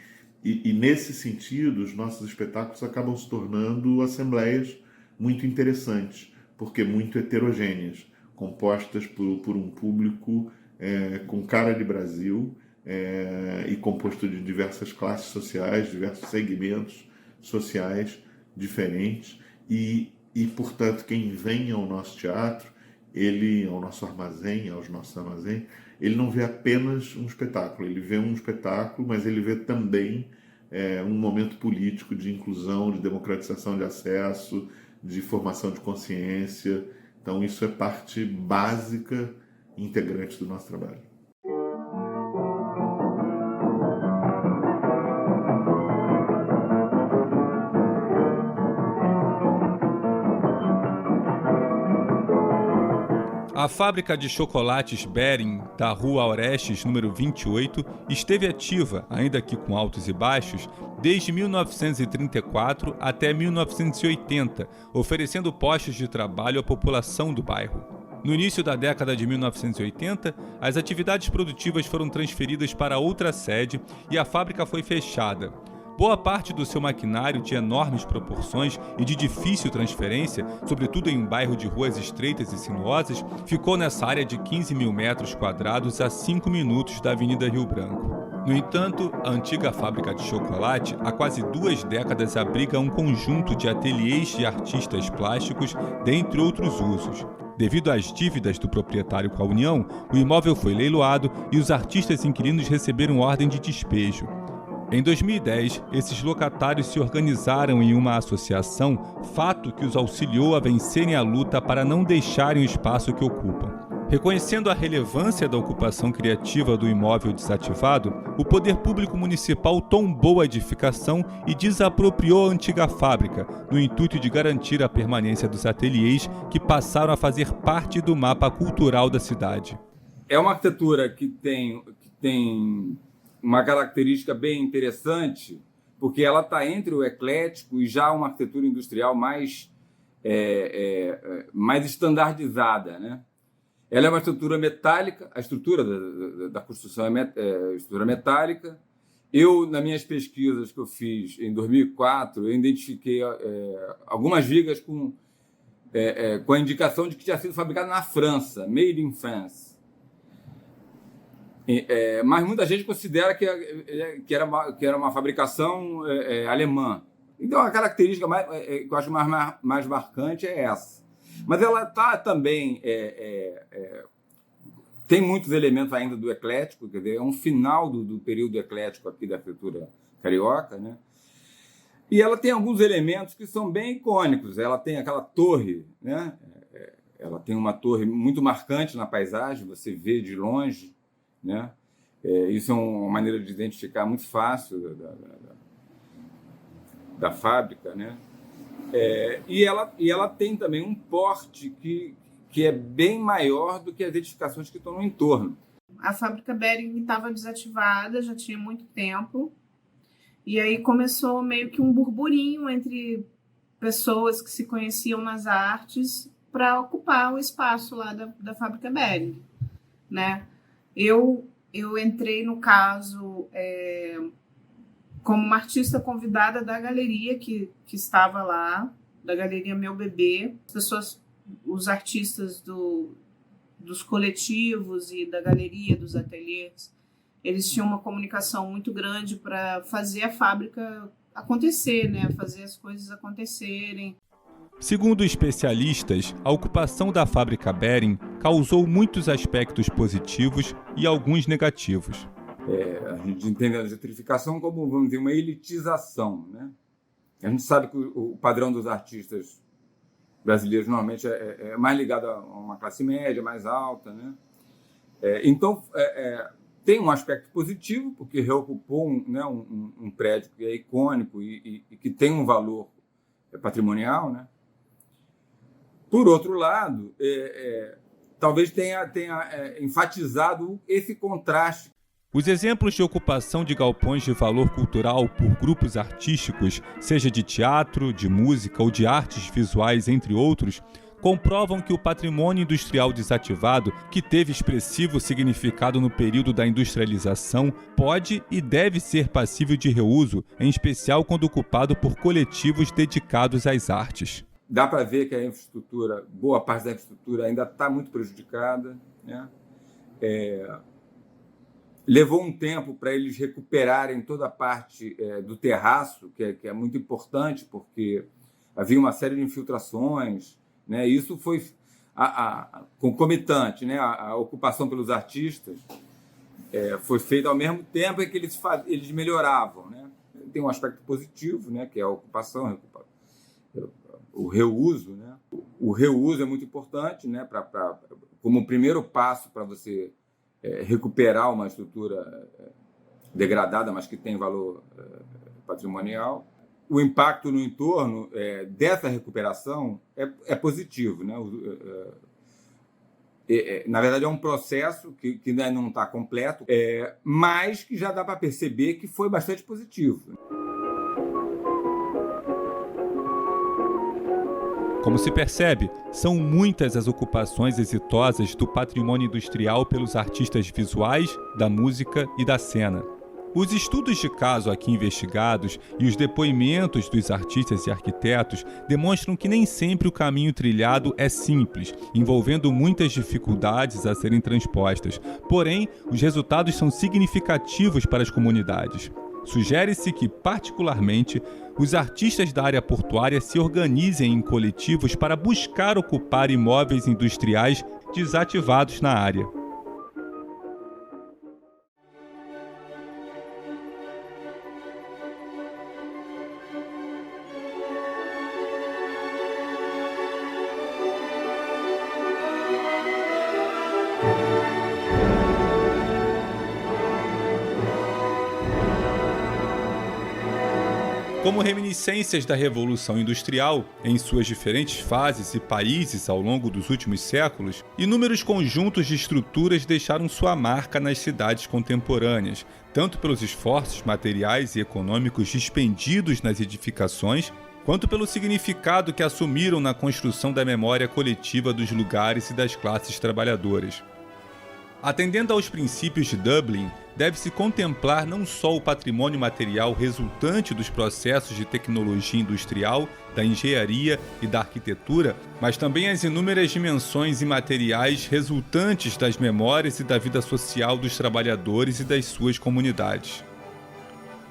nesse sentido os nossos espetáculos acabam se tornando assembleias muito interessantes, porque muito heterogêneas, compostas por um público com cara de Brasil e composto de diversas classes sociais, diversos segmentos sociais diferentes portanto, quem vem ao nosso teatro, ao nosso armazém, aos nossos armazéns, ele não vê apenas um espetáculo, ele vê um espetáculo, mas ele vê também um momento político de inclusão, de democratização de acesso, de formação de consciência. Então, isso é parte básica, integrante do nosso trabalho. A fábrica de chocolates Bering, da Rua Orestes, número 28, esteve ativa, ainda que com altos e baixos, desde 1934 até 1980, oferecendo postos de trabalho à população do bairro. No início da década de 1980, as atividades produtivas foram transferidas para outra sede e a fábrica foi fechada. Boa parte do seu maquinário de enormes proporções e de difícil transferência, sobretudo em um bairro de ruas estreitas e sinuosas, ficou nessa área de 15 mil metros quadrados a 5 minutos da Avenida Rio Branco. No entanto, a antiga fábrica de chocolate, há quase 2 décadas, abriga um conjunto de ateliês de artistas plásticos, dentre outros usos. Devido às dívidas do proprietário com a União, o imóvel foi leiloado e os artistas inquilinos receberam ordem de despejo. Em 2010, esses locatários se organizaram em uma associação, fato que os auxiliou a vencerem a luta para não deixarem o espaço que ocupam. Reconhecendo a relevância da ocupação criativa do imóvel desativado, o poder público municipal tombou a edificação e desapropriou a antiga fábrica, no intuito de garantir a permanência dos ateliês que passaram a fazer parte do mapa cultural da cidade. É uma arquitetura que tem uma característica bem interessante, porque ela está entre o eclético e já uma arquitetura industrial mais estandardizada, né? Ela é uma estrutura metálica, a estrutura da construção é estrutura metálica. Eu, nas minhas pesquisas que eu fiz em 2004, eu identifiquei algumas vigas com a indicação de que tinha sido fabricada na França, made in France. Mas muita gente considera que era uma fabricação alemã. Então, a característica que eu acho mais marcante é essa. Mas ela está também... tem muitos elementos ainda do eclético, quer dizer, é um final do período eclético aqui da arquitetura carioca, né? E ela tem alguns elementos que são bem icônicos. Ela tem aquela torre, né? Ela tem uma torre muito marcante na paisagem, você vê de longe, né? Isso é uma maneira de identificar muito fácil da fábrica, né? E ela tem também um porte que é bem maior do que as edificações que estão no entorno. A fábrica Bering estava desativada, já tinha muito tempo, e aí começou meio que um burburinho entre pessoas que se conheciam nas artes para ocupar o espaço lá da fábrica Bering, né? Eu entrei, no caso, como uma artista convidada da galeria que estava lá, da Galeria Meu Bebê. Os artistas dos coletivos e da galeria, dos ateliês, eles tinham uma comunicação muito grande para fazer a fábrica acontecer, né? Fazer as coisas acontecerem. Segundo especialistas, a ocupação da fábrica Bering causou muitos aspectos positivos e alguns negativos. A gente entende a gentrificação como, vamos dizer, uma elitização, né? A gente sabe que o padrão dos artistas brasileiros normalmente é mais ligado a uma classe média, mais alta, né? Então, tem um aspecto positivo, porque reocupou um prédio que é icônico e que tem um valor patrimonial, né? Por outro lado, talvez tenha enfatizado esse contraste. Os exemplos de ocupação de galpões de valor cultural por grupos artísticos, seja de teatro, de música ou de artes visuais, entre outros, comprovam que o patrimônio industrial desativado, que teve expressivo significado no período da industrialização, pode e deve ser passível de reuso, em especial quando ocupado por coletivos dedicados às artes. Dá para ver que a infraestrutura, boa parte da infraestrutura ainda está muito prejudicada, né? Levou um tempo para eles recuperarem toda a parte do terraço, que é muito importante, porque havia uma série de infiltrações, né? Isso foi concomitante, né? A ocupação pelos artistas foi feita ao mesmo tempo em que eles melhoravam, né? Tem um aspecto positivo, né? Que é a ocupação, o reuso, né? O reuso é muito importante, né? Como um primeiro passo para você recuperar uma estrutura degradada, mas que tem valor patrimonial. O impacto no entorno dessa recuperação é positivo, né? Na verdade, é um processo que ainda não está completo, mas que já dá para perceber que foi bastante positivo. Como se percebe, são muitas as ocupações exitosas do patrimônio industrial pelos artistas visuais, da música e da cena. Os estudos de caso aqui investigados e os depoimentos dos artistas e arquitetos demonstram que nem sempre o caminho trilhado é simples, envolvendo muitas dificuldades a serem transpostas. Porém, os resultados são significativos para as comunidades. Sugere-se que, particularmente, os artistas da área portuária se organizem em coletivos para buscar ocupar imóveis industriais desativados na área. Como reminiscências da Revolução Industrial, em suas diferentes fases e países ao longo dos últimos séculos, inúmeros conjuntos de estruturas deixaram sua marca nas cidades contemporâneas, tanto pelos esforços materiais e econômicos dispendidos nas edificações, quanto pelo significado que assumiram na construção da memória coletiva dos lugares e das classes trabalhadoras. Atendendo aos princípios de Dublin, deve-se contemplar não só o patrimônio material resultante dos processos de tecnologia industrial, da engenharia e da arquitetura, mas também as inúmeras dimensões imateriais resultantes das memórias e da vida social dos trabalhadores e das suas comunidades.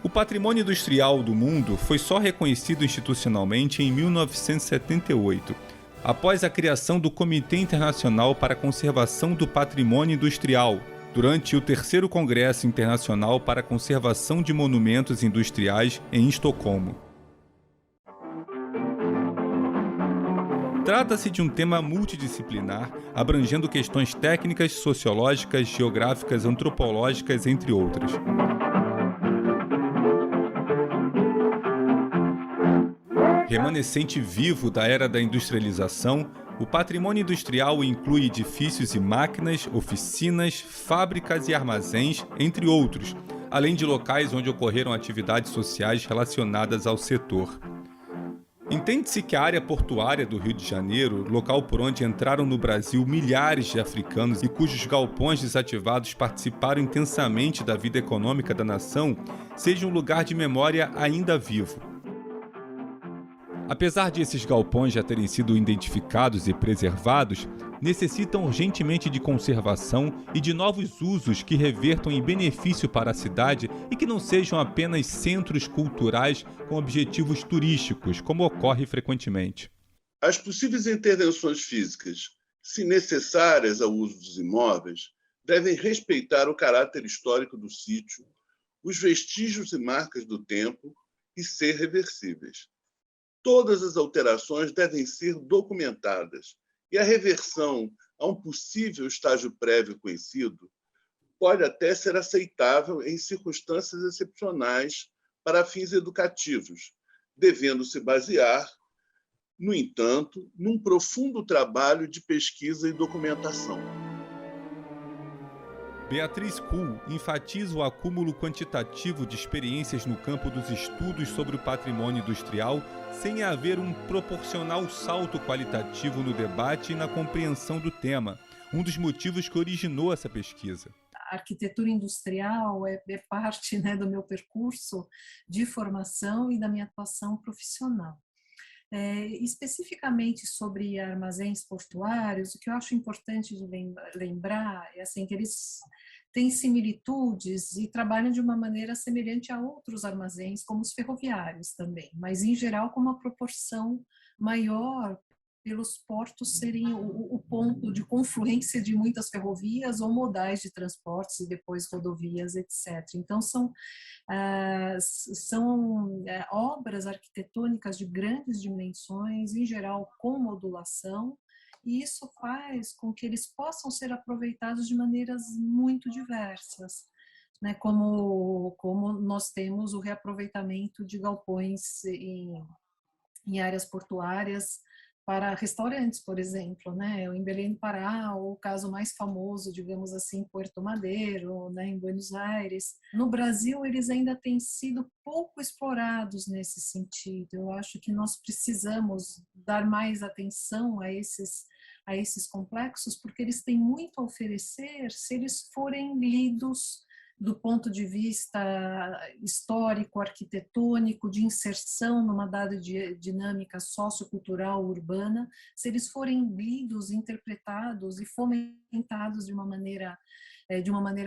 O patrimônio industrial do mundo foi só reconhecido institucionalmente em 1978, após a criação do Comitê Internacional para a Conservação do Patrimônio Industrial, durante o 3º Congresso Internacional para a Conservação de Monumentos Industriais em Estocolmo. Trata-se de um tema multidisciplinar, abrangendo questões técnicas, sociológicas, geográficas, antropológicas, entre outras. Remanescente vivo da era da industrialização, o patrimônio industrial inclui edifícios e máquinas, oficinas, fábricas e armazéns, entre outros, além de locais onde ocorreram atividades sociais relacionadas ao setor. Entende-se que a área portuária do Rio de Janeiro, local por onde entraram no Brasil milhares de africanos e cujos galpões desativados participaram intensamente da vida econômica da nação, seja um lugar de memória ainda vivo. Apesar de esses galpões já terem sido identificados e preservados, necessitam urgentemente de conservação e de novos usos que revertam em benefício para a cidade e que não sejam apenas centros culturais com objetivos turísticos, como ocorre frequentemente. As possíveis intervenções físicas, se necessárias ao uso dos imóveis, devem respeitar o caráter histórico do sítio, os vestígios e marcas do tempo e ser reversíveis. Todas as alterações devem ser documentadas e a reversão a um possível estágio prévio conhecido pode até ser aceitável em circunstâncias excepcionais para fins educativos, devendo se basear, no entanto, num profundo trabalho de pesquisa e documentação. Beatriz Kuhl enfatiza o acúmulo quantitativo de experiências no campo dos estudos sobre o patrimônio industrial, sem haver um proporcional salto qualitativo no debate e na compreensão do tema, um dos motivos que originou essa pesquisa. A arquitetura industrial é parte, né, do meu percurso de formação e da minha atuação profissional. Especificamente sobre armazéns portuários, o que eu acho importante de lembrar é assim, que eles têm similitudes e trabalham de uma maneira semelhante a outros armazéns, como os ferroviários também, mas em geral com uma proporção maior pelos portos serem o ponto de confluência de muitas ferrovias ou modais de transportes e depois rodovias, etc. Então, são obras arquitetônicas de grandes dimensões, em geral com modulação, e isso faz com que eles possam ser aproveitados de maneiras muito diversas, né? Como nós temos o reaproveitamento de galpões em áreas portuárias para restaurantes, por exemplo, né? Em Belém do Pará, ou o caso mais famoso, digamos assim, Puerto Madero, né? Em Buenos Aires. No Brasil, eles ainda têm sido pouco explorados nesse sentido. Eu acho que nós precisamos dar mais atenção a esses complexos, porque eles têm muito a oferecer se eles forem lidos do ponto de vista histórico, arquitetônico, de inserção numa dada dinâmica sociocultural urbana, se eles forem lidos, interpretados e fomentados de uma maneira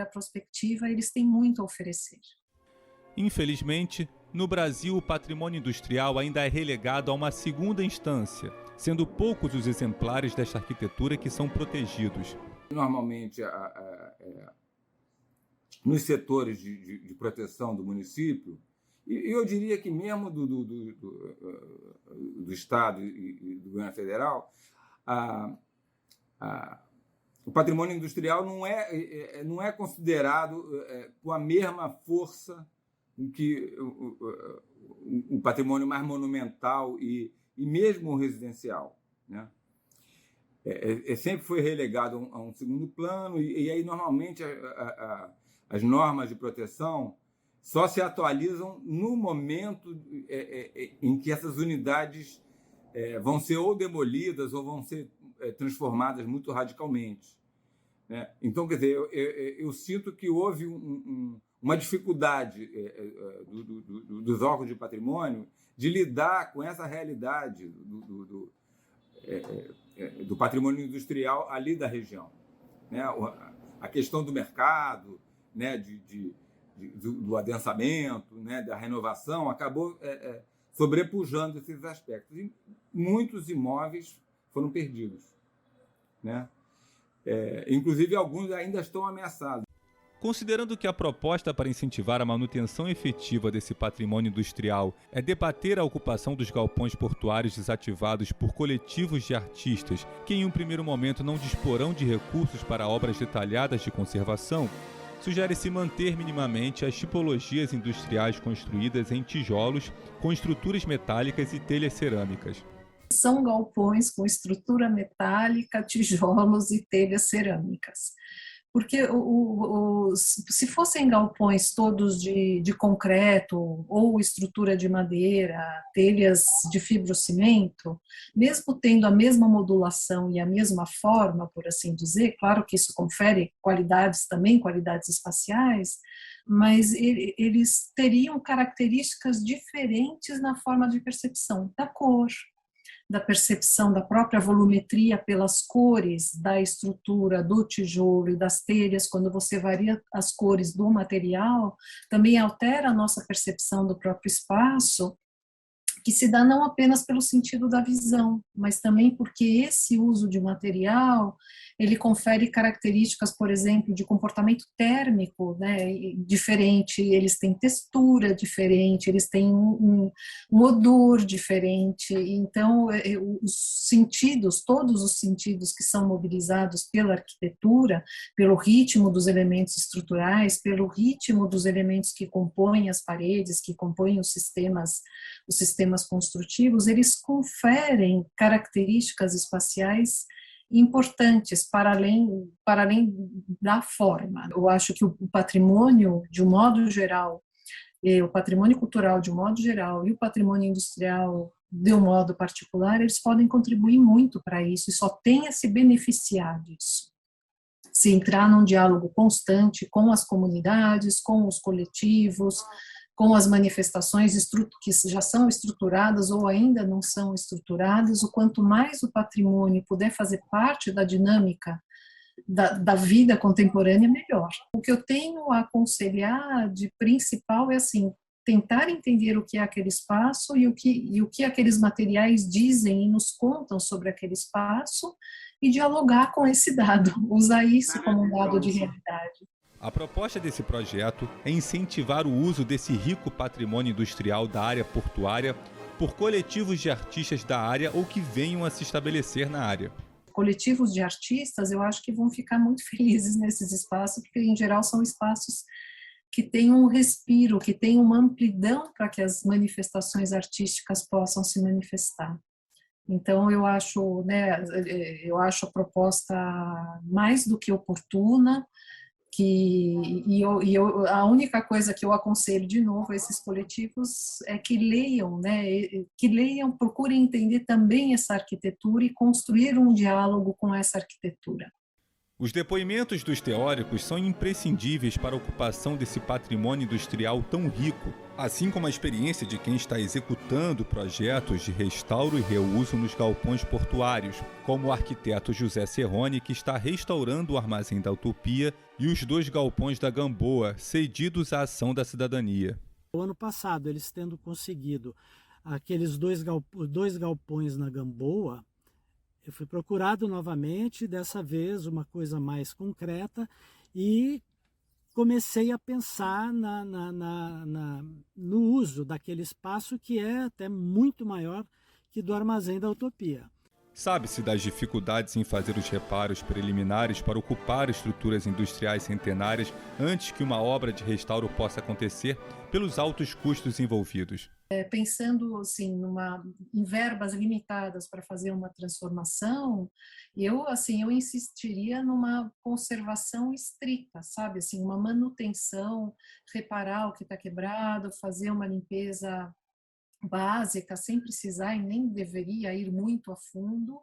prospectiva, eles têm muito a oferecer. Infelizmente, no Brasil, o patrimônio industrial ainda é relegado a uma segunda instância, sendo poucos os exemplares desta arquitetura que são protegidos. Normalmente, nos setores de proteção do município, e eu diria que mesmo do Estado e do governo federal, o patrimônio industrial não é considerado com a mesma força que o patrimônio mais monumental e mesmo o residencial, né? Sempre foi relegado a um segundo plano, e aí, normalmente, as normas de proteção só se atualizam no momento em que essas unidades vão ser ou demolidas ou vão ser transformadas muito radicalmente, né? Então, quer dizer, eu sinto que houve uma dificuldade dos órgãos de patrimônio de lidar com essa realidade do patrimônio industrial ali da região, né? A questão do mercado, né, do adensamento, né, da renovação, acabou sobrepujando esses aspectos. E muitos imóveis foram perdidos, né? Inclusive, alguns ainda estão ameaçados. Considerando que a proposta para incentivar a manutenção efetiva desse patrimônio industrial é debater a ocupação dos galpões portuários desativados por coletivos de artistas que em um primeiro momento não disporão de recursos para obras detalhadas de conservação, sugere-se manter minimamente as tipologias industriais construídas em tijolos com estruturas metálicas e telhas cerâmicas. São galpões com estrutura metálica, tijolos e telhas cerâmicas. Porque se fossem galpões todos de concreto ou estrutura de madeira, telhas de fibrocimento, mesmo tendo a mesma modulação e a mesma forma, por assim dizer, claro que isso confere qualidades também, qualidades espaciais, mas eles teriam características diferentes na forma de percepção da cor, da percepção da própria volumetria pelas cores da estrutura, do tijolo e das telhas. Quando você varia as cores do material, também altera a nossa percepção do próprio espaço, que se dá não apenas pelo sentido da visão, mas também porque esse uso de material, ele confere características, por exemplo, de comportamento térmico, né, diferente, eles têm textura diferente, eles têm um odor diferente. Então, os sentidos, todos os sentidos que são mobilizados pela arquitetura, pelo ritmo dos elementos estruturais, pelo ritmo dos elementos que compõem as paredes, que compõem os sistemas construtivos, eles conferem características espaciais importantes para além da forma. Eu acho que o patrimônio, de um modo geral, o patrimônio cultural de um modo geral e o patrimônio industrial de um modo particular, eles podem contribuir muito para isso e só tem a se beneficiar disso. Se entrar num diálogo constante com as comunidades, com os coletivos, com as manifestações que já são estruturadas ou ainda não são estruturadas, o quanto mais o patrimônio puder fazer parte da dinâmica da vida contemporânea, melhor. O que eu tenho a aconselhar de principal é assim, tentar entender o que é aquele espaço e o que aqueles materiais dizem e nos contam sobre aquele espaço e dialogar com esse dado, usar isso como um dado de realidade. A proposta desse projeto é incentivar o uso desse rico patrimônio industrial da área portuária por coletivos de artistas da área ou que venham a se estabelecer na área. Coletivos de artistas, eu acho que vão ficar muito felizes nesses espaços, porque em geral são espaços que têm um respiro, que têm uma amplidão para que as manifestações artísticas possam se manifestar. Então, eu acho a proposta mais do que oportuna, a única coisa que eu aconselho de novo a esses coletivos é que leiam, procurem entender também essa arquitetura e construir um diálogo com essa arquitetura. Os depoimentos dos teóricos são imprescindíveis para a ocupação desse patrimônio industrial tão rico, assim como a experiência de quem está executando projetos de restauro e reuso nos galpões portuários, como o arquiteto José Serrone, que está restaurando o Armazém da Utopia e os 2 galpões da Gamboa, cedidos à ação da cidadania. O ano passado, eles tendo conseguido aqueles 2 galpões na Gamboa, eu fui procurado novamente, dessa vez uma coisa mais concreta, e comecei a pensar no uso daquele espaço que é até muito maior que do Armazém da Utopia. Sabe-se das dificuldades em fazer os reparos preliminares para ocupar estruturas industriais centenárias antes que uma obra de restauro possa acontecer pelos altos custos envolvidos. Pensando assim, em verbas limitadas para fazer uma transformação, eu insistiria numa conservação estrita, sabe? Assim, uma manutenção, reparar o que está quebrado, fazer uma limpeza básica, sem precisar e nem deveria ir muito a fundo,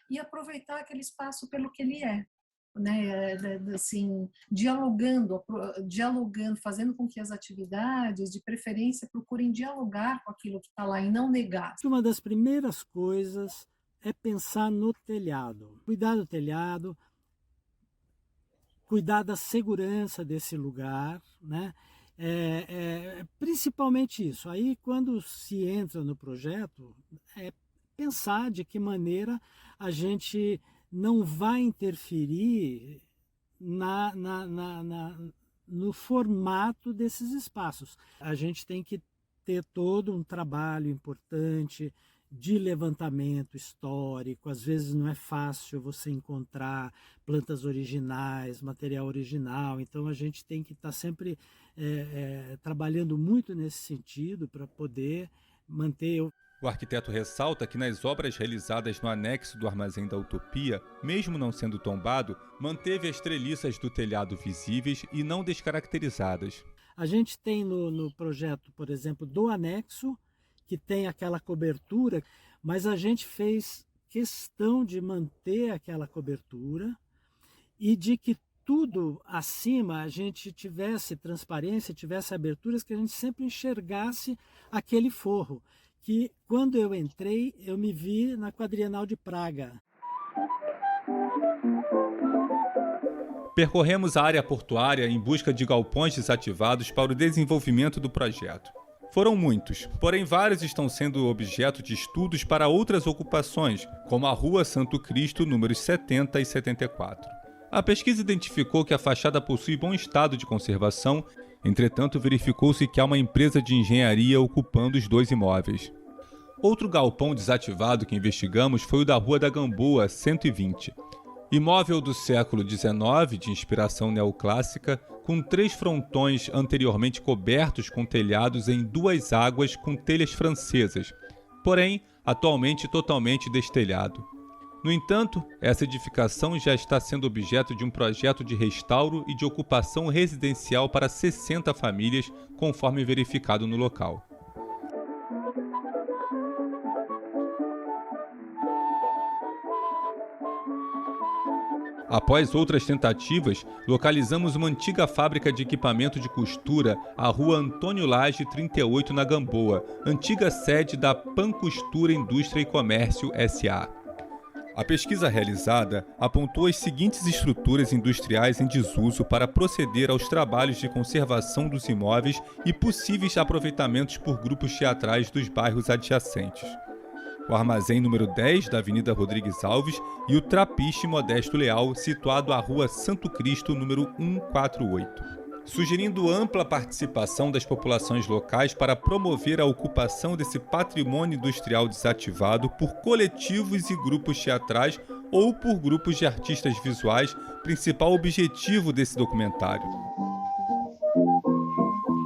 e aproveitar aquele espaço pelo que ele é, né? Assim, dialogando, fazendo com que as atividades, de preferência, procurem dialogar com aquilo que está lá e não negar. Uma das primeiras coisas é pensar no telhado, cuidar do telhado, cuidar da segurança desse lugar, né? Principalmente isso. Aí, quando se entra no projeto, é pensar de que maneira a gente não vai interferir no formato desses espaços. A gente tem que ter todo um trabalho importante de levantamento histórico. Às vezes não é fácil você encontrar plantas originais, material original, então a gente tem que estar sempre trabalhando muito nesse sentido para poder manter. O arquiteto ressalta que nas obras realizadas no anexo do Armazém da Utopia, mesmo não sendo tombado, manteve as treliças do telhado visíveis e não descaracterizadas. A gente tem no projeto, por exemplo, do anexo, que tem aquela cobertura, mas a gente fez questão de manter aquela cobertura e de que tudo acima a gente tivesse transparência, tivesse aberturas, que a gente sempre enxergasse aquele forro, que quando eu entrei, eu me vi na Quadrienal de Praga. Percorremos a área portuária em busca de galpões desativados para o desenvolvimento do projeto. Foram muitos, porém vários estão sendo objeto de estudos para outras ocupações, como a Rua Santo Cristo, números 70 e 74. A pesquisa identificou que a fachada possui bom estado de conservação, entretanto verificou-se que há uma empresa de engenharia ocupando os 2 imóveis. Outro galpão desativado que investigamos foi o da Rua da Gamboa, 120. Imóvel do século XIX, de inspiração neoclássica, com 3 frontões anteriormente cobertos com telhados em 2 águas com telhas francesas, porém, atualmente totalmente destelhado. No entanto, essa edificação já está sendo objeto de um projeto de restauro e de ocupação residencial para 60 famílias, conforme verificado no local. Após outras tentativas, localizamos uma antiga fábrica de equipamento de costura, à rua Antônio Lage 38, na Gamboa, antiga sede da Pan Costura Indústria e Comércio S.A. A pesquisa realizada apontou as seguintes estruturas industriais em desuso para proceder aos trabalhos de conservação dos imóveis e possíveis aproveitamentos por grupos teatrais dos bairros adjacentes: o armazém número 10 da Avenida Rodrigues Alves e o Trapiche Modesto Leal, situado à Rua Santo Cristo, número 148. Sugerindo ampla participação das populações locais para promover a ocupação desse patrimônio industrial desativado por coletivos e grupos teatrais ou por grupos de artistas visuais, principal objetivo desse documentário.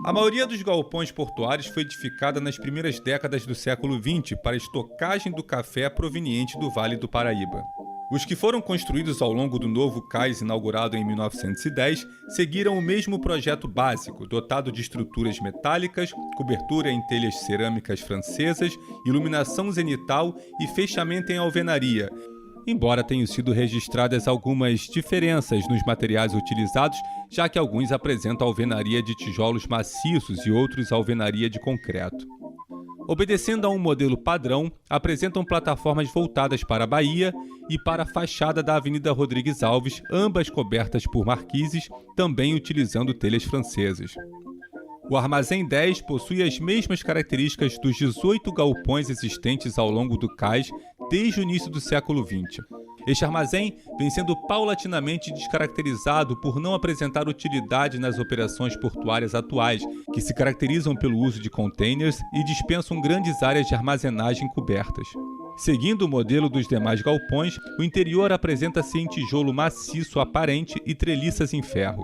A maioria dos galpões portuários foi edificada nas primeiras décadas do século XX para estocagem do café proveniente do Vale do Paraíba. Os que foram construídos ao longo do novo cais inaugurado em 1910 seguiram o mesmo projeto básico, dotado de estruturas metálicas, cobertura em telhas cerâmicas francesas, iluminação zenital e fechamento em alvenaria, embora tenham sido registradas algumas diferenças nos materiais utilizados, já que alguns apresentam alvenaria de tijolos maciços e outros alvenaria de concreto. Obedecendo a um modelo padrão, apresentam plataformas voltadas para a baía e para a fachada da Avenida Rodrigues Alves, ambas cobertas por marquises, também utilizando telhas francesas. O Armazém 10 possui as mesmas características dos 18 galpões existentes ao longo do cais desde o início do século XX. Este armazém vem sendo paulatinamente descaracterizado por não apresentar utilidade nas operações portuárias atuais, que se caracterizam pelo uso de containers e dispensam grandes áreas de armazenagem cobertas. Seguindo o modelo dos demais galpões, o interior apresenta-se em tijolo maciço aparente e treliças em ferro.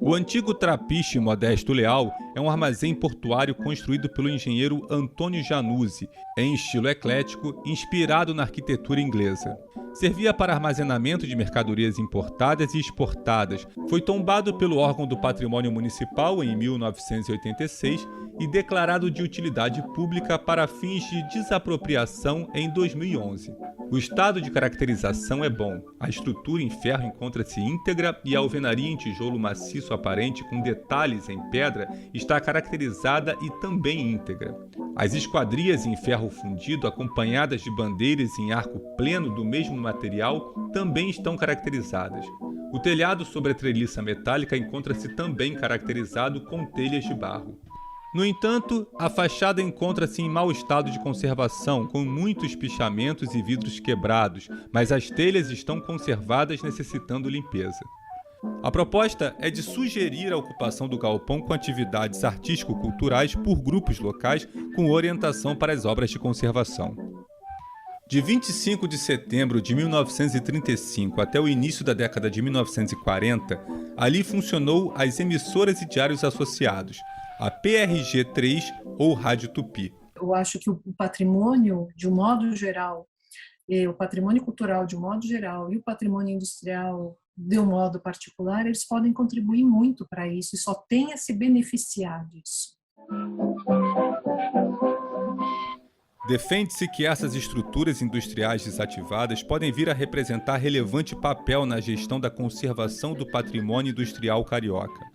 O antigo Trapiche Modesto Leal é um armazém portuário construído pelo engenheiro Antônio Januzzi, em estilo eclético, inspirado na arquitetura inglesa. Servia para armazenamento de mercadorias importadas e exportadas. Foi tombado pelo órgão do Patrimônio Municipal em 1986 e declarado de utilidade pública para fins de desapropriação em 2011. O estado de caracterização é bom. A estrutura em ferro encontra-se íntegra e a alvenaria em tijolo maciço aparente com detalhes em pedra está caracterizada e também íntegra. As esquadrias em ferro fundido, acompanhadas de bandeiras em arco pleno do mesmo material, também estão caracterizadas. O telhado sobre a treliça metálica encontra-se também caracterizado com telhas de barro. No entanto, a fachada encontra-se em mau estado de conservação, com muitos pichamentos e vidros quebrados, mas as telhas estão conservadas, necessitando limpeza. A proposta é de sugerir a ocupação do galpão com atividades artístico-culturais por grupos locais com orientação para as obras de conservação. De 25 de setembro de 1935 até o início da década de 1940, ali funcionou as emissoras e diários associados, a PRG3 ou Rádio Tupi. Eu acho que o patrimônio, de um modo geral, o patrimônio cultural de um modo geral e o patrimônio industrial de um modo particular, eles podem contribuir muito para isso e só tem a se beneficiar disso. Defende-se que essas estruturas industriais desativadas podem vir a representar relevante papel na gestão da conservação do patrimônio industrial carioca.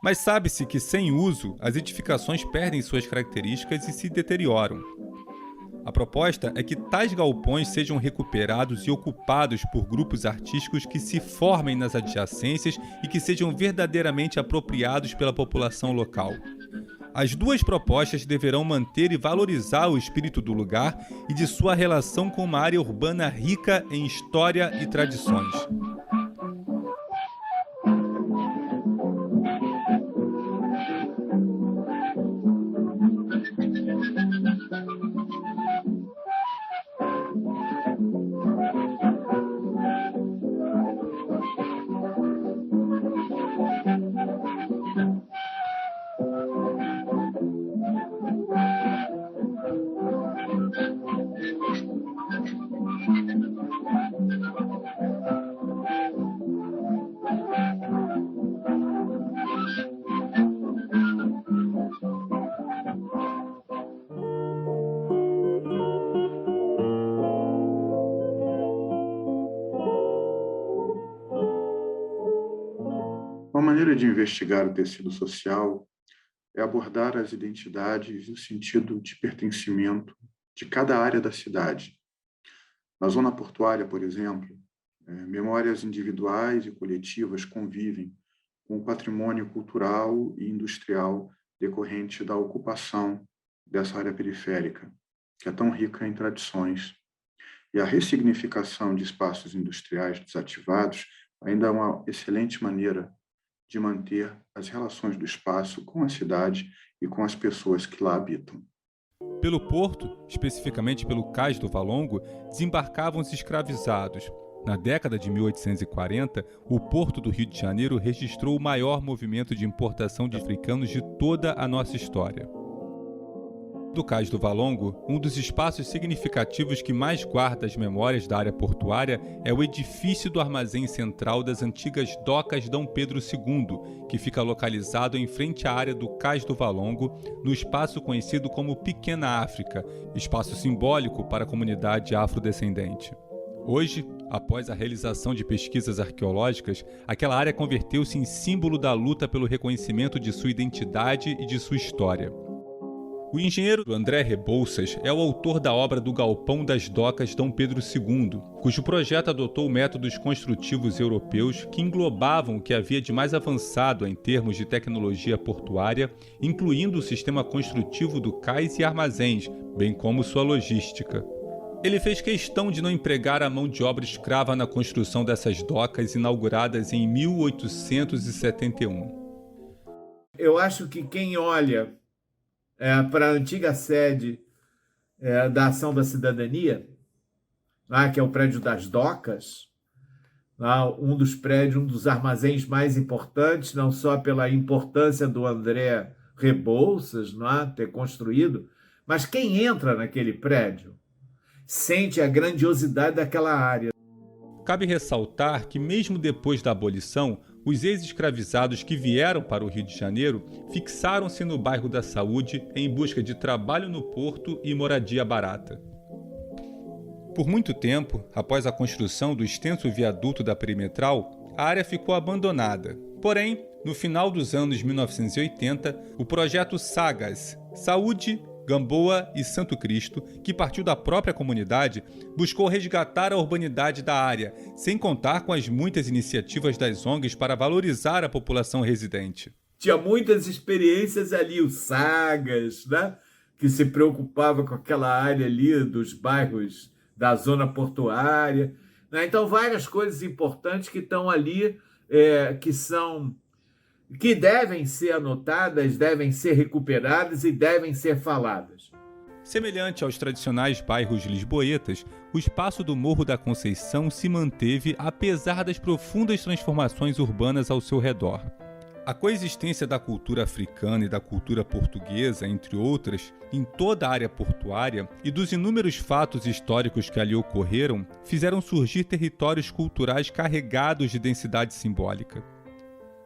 Mas sabe-se que, sem uso, as edificações perdem suas características e se deterioram. A proposta é que tais galpões sejam recuperados e ocupados por grupos artísticos que se formem nas adjacências e que sejam verdadeiramente apropriados pela população local. As duas propostas deverão manter e valorizar o espírito do lugar e de sua relação com uma área urbana rica em história e tradições. Uma maneira de investigar o tecido social é abordar as identidades e o sentido de pertencimento de cada área da cidade. Na zona portuária, por exemplo, memórias individuais e coletivas convivem com o patrimônio cultural e industrial decorrente da ocupação dessa área periférica, que é tão rica em tradições. E a ressignificação de espaços industriais desativados ainda é uma excelente maneira de manter as relações do espaço com a cidade e com as pessoas que lá habitam. Pelo porto, especificamente pelo Cais do Valongo, desembarcavam os escravizados. Na década de 1840, o Porto do Rio de Janeiro registrou o maior movimento de importação de africanos de toda a nossa história. Do Cais do Valongo, um dos espaços significativos que mais guarda as memórias da área portuária é o edifício do armazém central das antigas docas Dom Pedro II, que fica localizado em frente à área do Cais do Valongo, no espaço conhecido como Pequena África, espaço simbólico para a comunidade afrodescendente. Hoje, após a realização de pesquisas arqueológicas, aquela área converteu-se em símbolo da luta pelo reconhecimento de sua identidade e de sua história. O engenheiro André Rebouças é o autor da obra do Galpão das Docas Dom Pedro II, cujo projeto adotou métodos construtivos europeus que englobavam o que havia de mais avançado em termos de tecnologia portuária, incluindo o sistema construtivo do cais e armazéns, bem como sua logística. Ele fez questão de não empregar a mão de obra escrava na construção dessas docas inauguradas em 1871. Eu acho que quem olha para a antiga sede da Ação da Cidadania, lá, que é o prédio das docas, lá, um dos prédios, um dos armazéns mais importantes, não só pela importância do André Rebouças, lá, ter construído, mas quem entra naquele prédio sente a grandiosidade daquela área. Cabe ressaltar que, mesmo depois da abolição, os ex-escravizados que vieram para o Rio de Janeiro fixaram-se no bairro da Saúde em busca de trabalho no porto e moradia barata. Por muito tempo, após a construção do extenso viaduto da Perimetral, a área ficou abandonada. Porém, no final dos anos 1980, o projeto SAGAS, Saúde, Gamboa e Santo Cristo, que partiu da própria comunidade, buscou resgatar a urbanidade da área, sem contar com as muitas iniciativas das ONGs para valorizar a população residente. Tinha muitas experiências ali, o SAGAS, né? Que se preocupava com aquela área ali dos bairros da zona portuária, né? Então, várias coisas importantes que estão ali, que devem ser anotadas, devem ser recuperadas e devem ser faladas. Semelhante aos tradicionais bairros lisboetas, o espaço do Morro da Conceição se manteve apesar das profundas transformações urbanas ao seu redor. A coexistência da cultura africana e da cultura portuguesa, entre outras, em toda a área portuária e dos inúmeros fatos históricos que ali ocorreram, fizeram surgir territórios culturais carregados de densidade simbólica.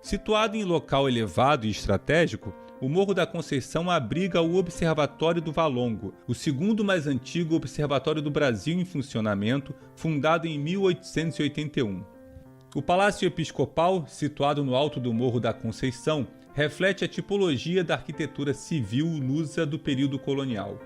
Situado em local elevado e estratégico, o Morro da Conceição abriga o Observatório do Valongo, o segundo mais antigo observatório do Brasil em funcionamento, fundado em 1881. O Palácio Episcopal, situado no alto do Morro da Conceição, reflete a tipologia da arquitetura civil lusa do período colonial.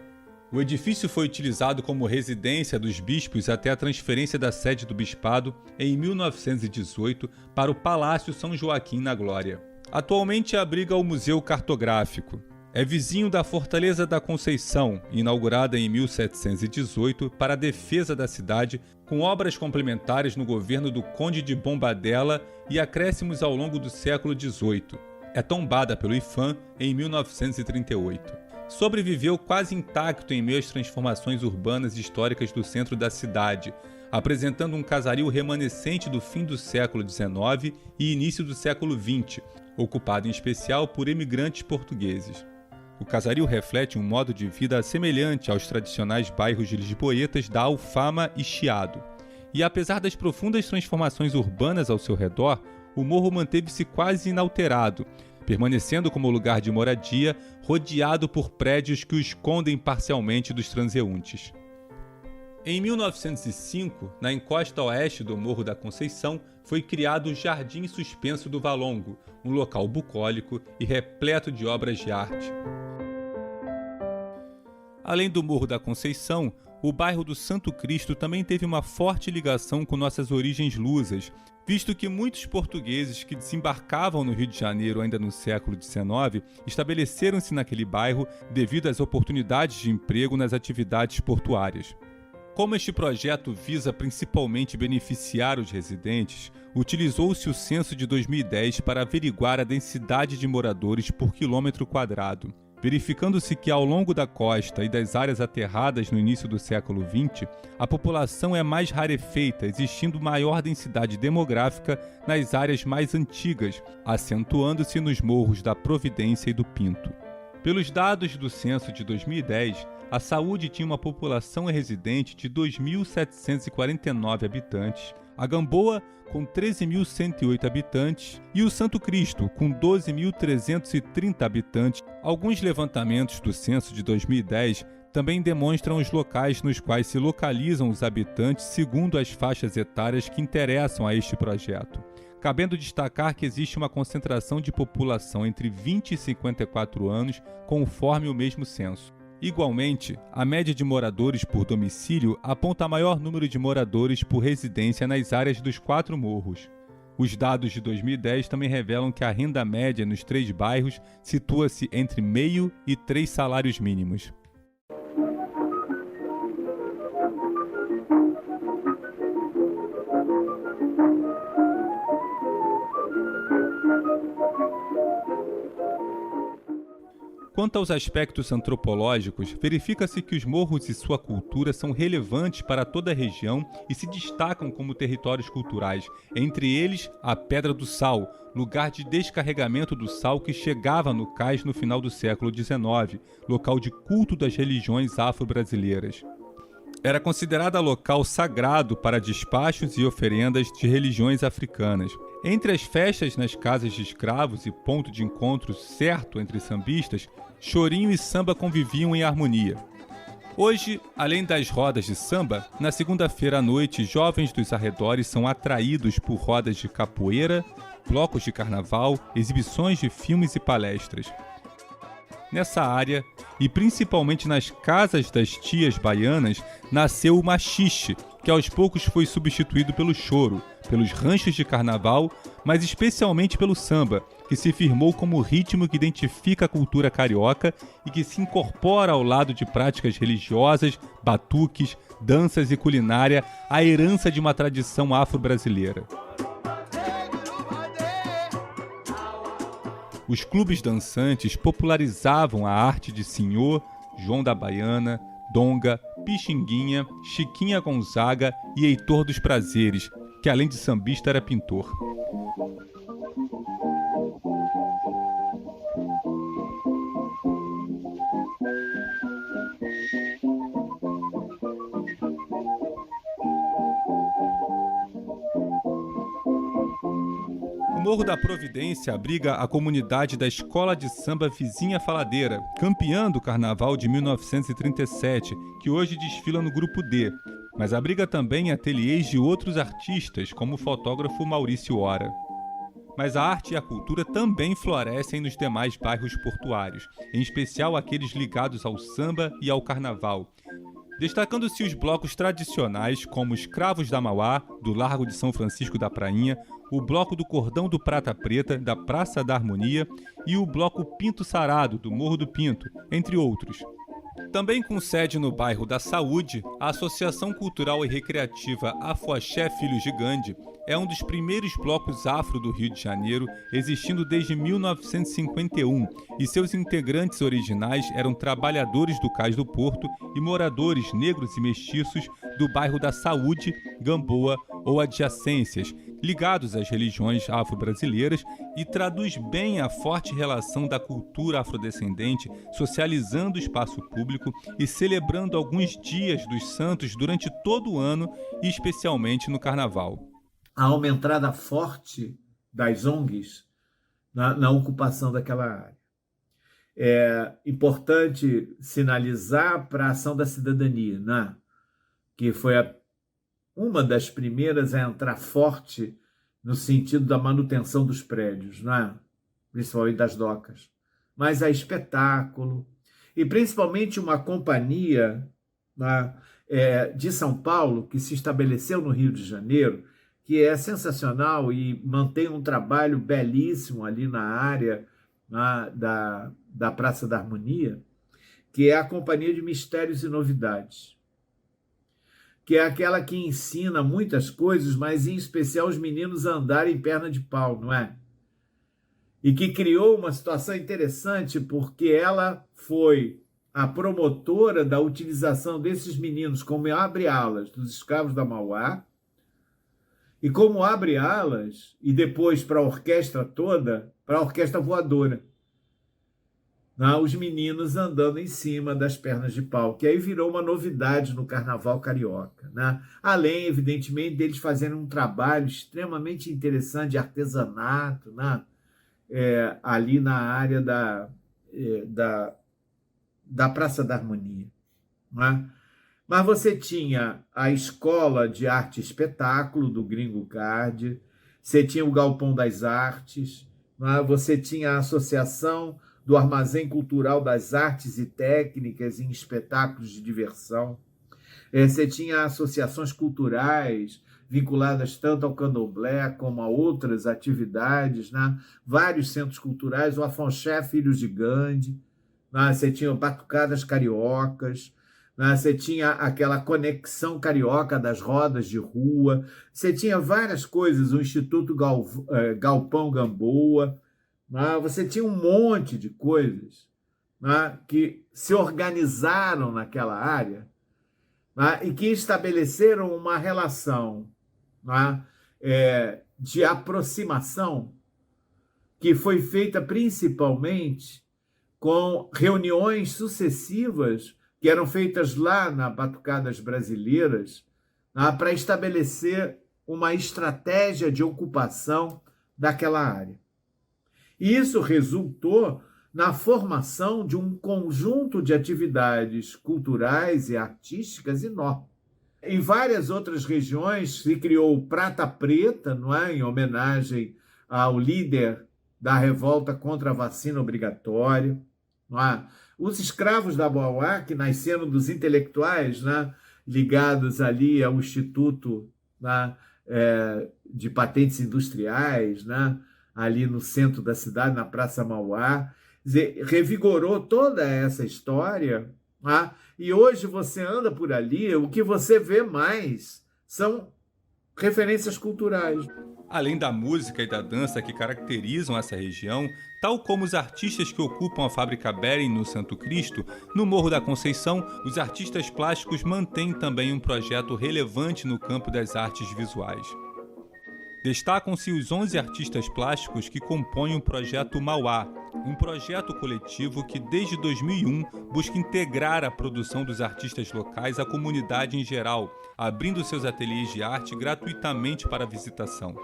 O edifício foi utilizado como residência dos bispos até a transferência da sede do bispado em 1918 para o Palácio São Joaquim na Glória. Atualmente abriga o Museu Cartográfico. É vizinho da Fortaleza da Conceição, inaugurada em 1718 para a defesa da cidade, com obras complementares no governo do Conde de Bombadela e acréscimos ao longo do século XVIII. É tombada pelo IPHAN em 1938. Sobreviveu quase intacto em meio às transformações urbanas e históricas do centro da cidade, apresentando um casario remanescente do fim do século XIX e início do século XX, ocupado em especial por imigrantes portugueses. O casario reflete um modo de vida semelhante aos tradicionais bairros de lisboetas da Alfama e Chiado. E apesar das profundas transformações urbanas ao seu redor, o morro manteve-se quase inalterado, permanecendo como lugar de moradia, rodeado por prédios que o escondem parcialmente dos transeuntes. Em 1905, na encosta oeste do Morro da Conceição, foi criado o Jardim Suspenso do Valongo, um local bucólico e repleto de obras de arte. Além do Morro da Conceição, o bairro do Santo Cristo também teve uma forte ligação com nossas origens lusas, visto que muitos portugueses que desembarcavam no Rio de Janeiro ainda no século XIX estabeleceram-se naquele bairro devido às oportunidades de emprego nas atividades portuárias. Como este projeto visa principalmente beneficiar os residentes, utilizou-se o censo de 2010 para averiguar a densidade de moradores por quilômetro quadrado. Verificando-se que ao longo da costa e das áreas aterradas no início do século XX, a população é mais rarefeita, existindo maior densidade demográfica nas áreas mais antigas, acentuando-se nos morros da Providência e do Pinto. Pelos dados do censo de 2010, a Saúde tinha uma população residente de 2.749 habitantes, a Gamboa com 13.108 habitantes e o Santo Cristo com 12.330 habitantes. Alguns levantamentos do censo de 2010 também demonstram os locais nos quais se localizam os habitantes segundo as faixas etárias que interessam a este projeto, cabendo destacar que existe uma concentração de população entre 20 e 54 anos conforme o mesmo censo. Igualmente, a média de moradores por domicílio aponta maior número de moradores por residência nas áreas dos 4 morros. Os dados de 2010 também revelam que a renda média nos 3 bairros situa-se entre meio e 3 salários mínimos. Quanto aos aspectos antropológicos, verifica-se que os morros e sua cultura são relevantes para toda a região e se destacam como territórios culturais, entre eles a Pedra do Sal, lugar de descarregamento do sal que chegava no cais no final do século XIX, local de culto das religiões afro-brasileiras. era considerada local sagrado para despachos e oferendas de religiões africanas. Entre as festas nas casas de escravos e ponto de encontro certo entre sambistas, chorinho e samba conviviam em harmonia. Hoje, além das rodas de samba, na segunda-feira à noite, jovens dos arredores são atraídos por rodas de capoeira, blocos de carnaval, exibições de filmes e palestras. Nessa área, e principalmente nas casas das tias baianas, nasceu o machixe, que aos poucos foi substituído pelo choro, pelos ranchos de carnaval, mas especialmente pelo samba, que se firmou como ritmo que identifica a cultura carioca e que se incorpora ao lado de práticas religiosas, batuques, danças e culinária, a herança de uma tradição afro-brasileira. Os clubes dançantes popularizavam a arte de Senhor, João da Baiana, Donga, Pixinguinha, Chiquinha Gonzaga e Heitor dos Prazeres, que além de sambista era pintor. O Morro da Providência abriga a comunidade da Escola de Samba Vizinha Faladeira, campeã do Carnaval de 1937, que hoje desfila no Grupo D, mas abriga também ateliês de outros artistas, como o fotógrafo Maurício Ora. Mas a arte e a cultura também florescem nos demais bairros portuários, em especial aqueles ligados ao samba e ao carnaval, destacando-se os blocos tradicionais como os Cravos da Mauá, do Largo de São Francisco da Prainha, o Bloco do Cordão do Prata Preta, da Praça da Harmonia e o Bloco Pinto Sarado, do Morro do Pinto, entre outros. Também com sede no bairro da Saúde, a Associação Cultural e Recreativa Afoaxé Filhos de Gandhi é um dos primeiros blocos afro do Rio de Janeiro, existindo desde 1951, e seus integrantes originais eram trabalhadores do Cais do Porto e moradores negros e mestiços do bairro da Saúde, Gamboa ou adjacências, ligados às religiões afro-brasileiras, e traduz bem a forte relação da cultura afrodescendente, socializando o espaço público e celebrando alguns dias dos santos durante todo o ano e especialmente no Carnaval. Há uma entrada forte das ONGs na ocupação daquela área. É importante sinalizar para a ação da cidadania, né? Que foi uma das primeiras a entrar forte no sentido da manutenção dos prédios, né? Principalmente das docas. Mas há espetáculo, e principalmente uma companhia, né, de São Paulo, que se estabeleceu no Rio de Janeiro, que é sensacional e mantém um trabalho belíssimo ali na área, né, da Praça da Harmonia, que é a Companhia de Mistérios e Novidades, que é aquela que ensina muitas coisas, mas em especial os meninos a andarem em perna de pau, não é? E que criou uma situação interessante, porque ela foi a promotora da utilização desses meninos como abre-alas dos escravos da Mauá, e como abre-alas, e depois para a orquestra toda, para a orquestra voadora. Os meninos andando em cima das pernas de pau, que aí virou uma novidade no carnaval carioca, né? Além, evidentemente, deles fazerem um trabalho extremamente interessante de artesanato, né? Ali na área da Praça da Harmonia, né? Mas você tinha a Escola de Arte e Espetáculo do Gringo Card, você tinha o Galpão das Artes, né? Você tinha a Associação do Armazém Cultural das Artes e Técnicas em Espetáculos de Diversão. Você tinha associações culturais vinculadas tanto ao candomblé como a outras atividades, né? Vários centros culturais, o Afonché Filhos de Gandhi, né? Você tinha batucadas cariocas, né? Você tinha aquela conexão carioca das rodas de rua, você tinha várias coisas, o Instituto Galpão Gamboa, né? Você tinha um monte de coisas, né, que se organizaram naquela área, né, e que estabeleceram uma relação, né, de aproximação que foi feita principalmente com reuniões sucessivas que eram feitas lá na Batucadas Brasileiras, para estabelecer uma estratégia de ocupação daquela área. E isso resultou na formação de um conjunto de atividades culturais e artísticas enorme. Em várias outras regiões se criou o Prata Preta, não é? Em homenagem ao líder da revolta contra a vacina obrigatória. Não é? Os escravos da Boauá, que nasceram dos intelectuais, né? Ligados ali ao Instituto, né? De Patentes Industriais, né? Ali no centro da cidade, na Praça Mauá, revigorou toda essa história, né? E hoje você anda por ali, o que você vê mais são referências culturais. Além da música e da dança que caracterizam essa região, tal como os artistas que ocupam a Fábrica Bering no Santo Cristo, no Morro da Conceição, os artistas plásticos mantêm também um projeto relevante no campo das artes visuais. Destacam-se os 11 artistas plásticos que compõem o Projeto Mauá, um projeto coletivo que desde 2001 busca integrar a produção dos artistas locais à comunidade em geral, abrindo seus ateliês de arte gratuitamente para visitação.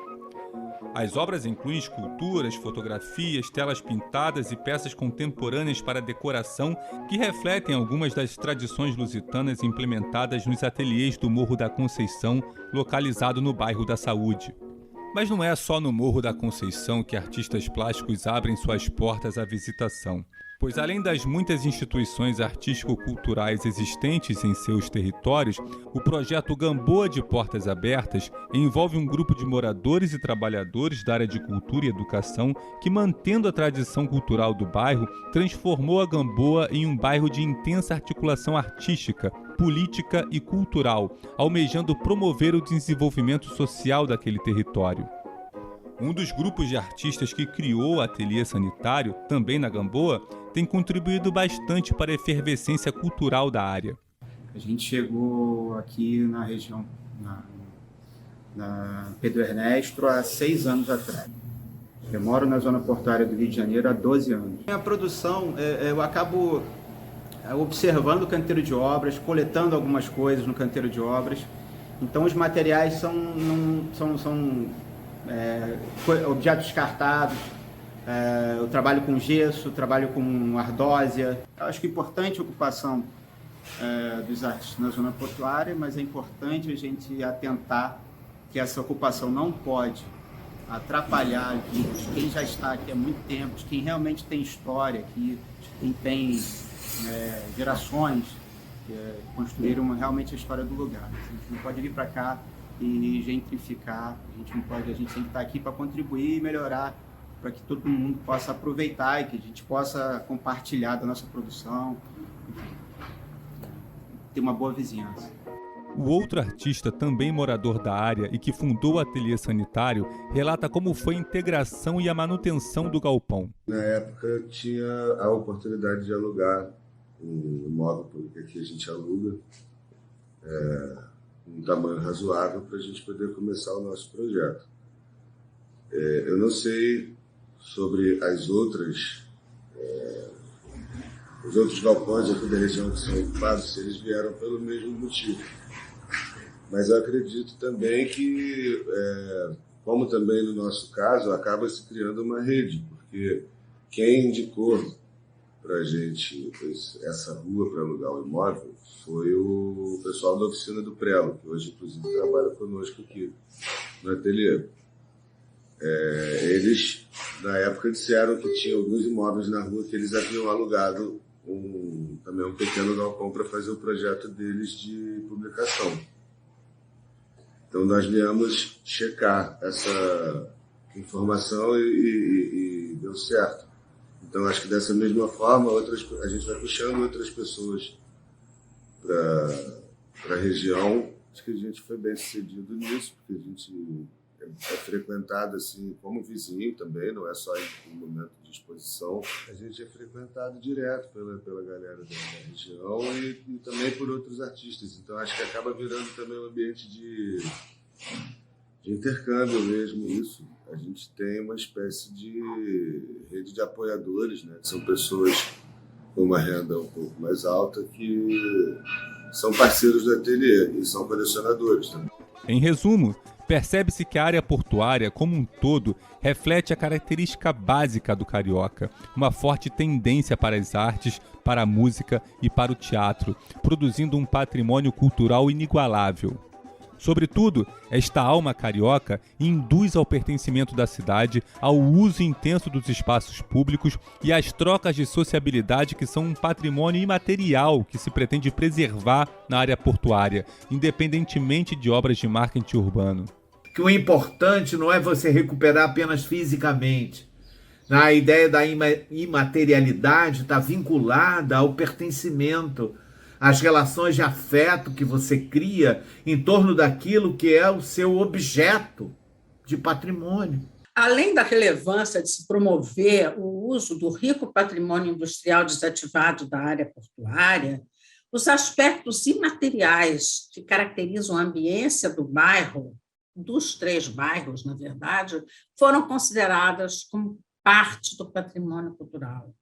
As obras incluem esculturas, fotografias, telas pintadas e peças contemporâneas para decoração que refletem algumas das tradições lusitanas implementadas nos ateliês do Morro da Conceição, localizado no bairro da Saúde. Mas não é só no Morro da Conceição que artistas plásticos abrem suas portas à visitação, pois além das muitas instituições artístico-culturais existentes em seus territórios, o projeto Gamboa de Portas Abertas envolve um grupo de moradores e trabalhadores da área de cultura e educação que, mantendo a tradição cultural do bairro, transformou a Gamboa em um bairro de intensa articulação artística, política e cultural, almejando promover o desenvolvimento social daquele território. Um dos grupos de artistas que criou o Ateliê Sanitário, também na Gamboa, tem contribuído bastante para a efervescência cultural da área. A gente chegou aqui na região, na Pedro Ernesto, há 6 anos atrás. Eu moro na zona portuária do Rio de Janeiro há 12 anos. A produção, eu acabo observando o canteiro de obras, coletando algumas coisas no canteiro de obras. Então os materiais são objetos descartados. Eu trabalho com gesso, trabalho com ardósia. Acho que é importante a ocupação dos artistas na zona portuária, mas é importante a gente atentar que essa ocupação não pode atrapalhar de quem já está aqui há muito tempo, de quem realmente tem história aqui, de quem tem gerações construíram realmente a história do lugar. A gente não pode vir para cá e gentrificar, a gente tem que estar aqui para contribuir e melhorar, para que todo mundo possa aproveitar e que a gente possa compartilhar da nossa produção, enfim, ter uma boa vizinhança. O outro artista, também morador da área e que fundou o Ateliê Sanitário, relata como foi a integração e a manutenção do galpão. Na época tinha a oportunidade de alugar um imóvel público que a gente aluga, um tamanho razoável para a gente poder começar o nosso projeto. Eu não sei sobre os outros galpões aqui da região que são ocupados, se eles vieram pelo mesmo motivo. Mas eu acredito também que, como também no nosso caso, acaba se criando uma rede, porque quem indicou para a gente essa rua para alugar o imóvel foi o pessoal da oficina do Prelo, que hoje, inclusive, trabalha conosco aqui no ateliê. Eles, na época, disseram que tinha alguns imóveis na rua que eles haviam alugado também um pequeno galpão para fazer o projeto deles de publicação. Então, nós viemos checar essa informação e deu certo. Então, acho que dessa mesma forma, a gente vai puxando outras pessoas para a região. Acho que a gente foi bem sucedido nisso, porque a gente é frequentado assim como vizinho também, não é só em momento de exposição. A gente é frequentado direto pela galera da região e também por outros artistas. Então, acho que acaba virando também um ambiente de intercâmbio mesmo isso. A gente tem uma espécie de rede de apoiadores, né? São pessoas com uma renda um pouco mais alta, que são parceiros do ateliê e são colecionadores também. Em resumo, percebe-se que a área portuária, como um todo, reflete a característica básica do carioca, uma forte tendência para as artes, para a música e para o teatro, produzindo um patrimônio cultural inigualável. Sobretudo, esta alma carioca induz ao pertencimento da cidade, ao uso intenso dos espaços públicos e às trocas de sociabilidade que são um patrimônio imaterial que se pretende preservar na área portuária, independentemente de obras de marketing urbano. Que o importante não é você recuperar apenas fisicamente. A ideia da imaterialidade está vinculada ao pertencimento, às relações de afeto que você cria em torno daquilo que é o seu objeto de patrimônio. Além da relevância de se promover o uso do rico patrimônio industrial desativado da área portuária, os aspectos imateriais que caracterizam a ambiência do bairro, dos 3 bairros, na verdade, foram consideradas como parte do patrimônio cultural.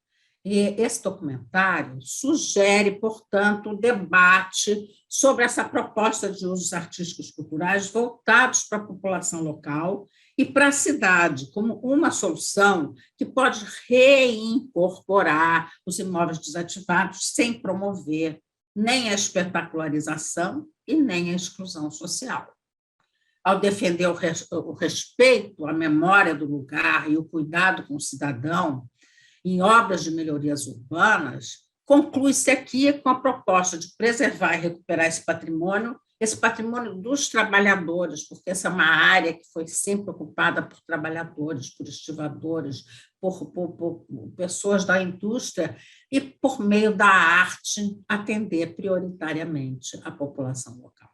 E esse documentário sugere, portanto, o debate sobre essa proposta de usos artísticos culturais voltados para a população local e para a cidade, como uma solução que pode reincorporar os imóveis desativados sem promover nem a espetacularização e nem a exclusão social. Ao defender o respeito à memória do lugar e o cuidado com o cidadão, em obras de melhorias urbanas, conclui-se aqui com a proposta de preservar e recuperar esse patrimônio dos trabalhadores, porque essa é uma área que foi sempre ocupada por trabalhadores, por estivadores, por pessoas da indústria, e, por meio da arte, atender prioritariamente a população local.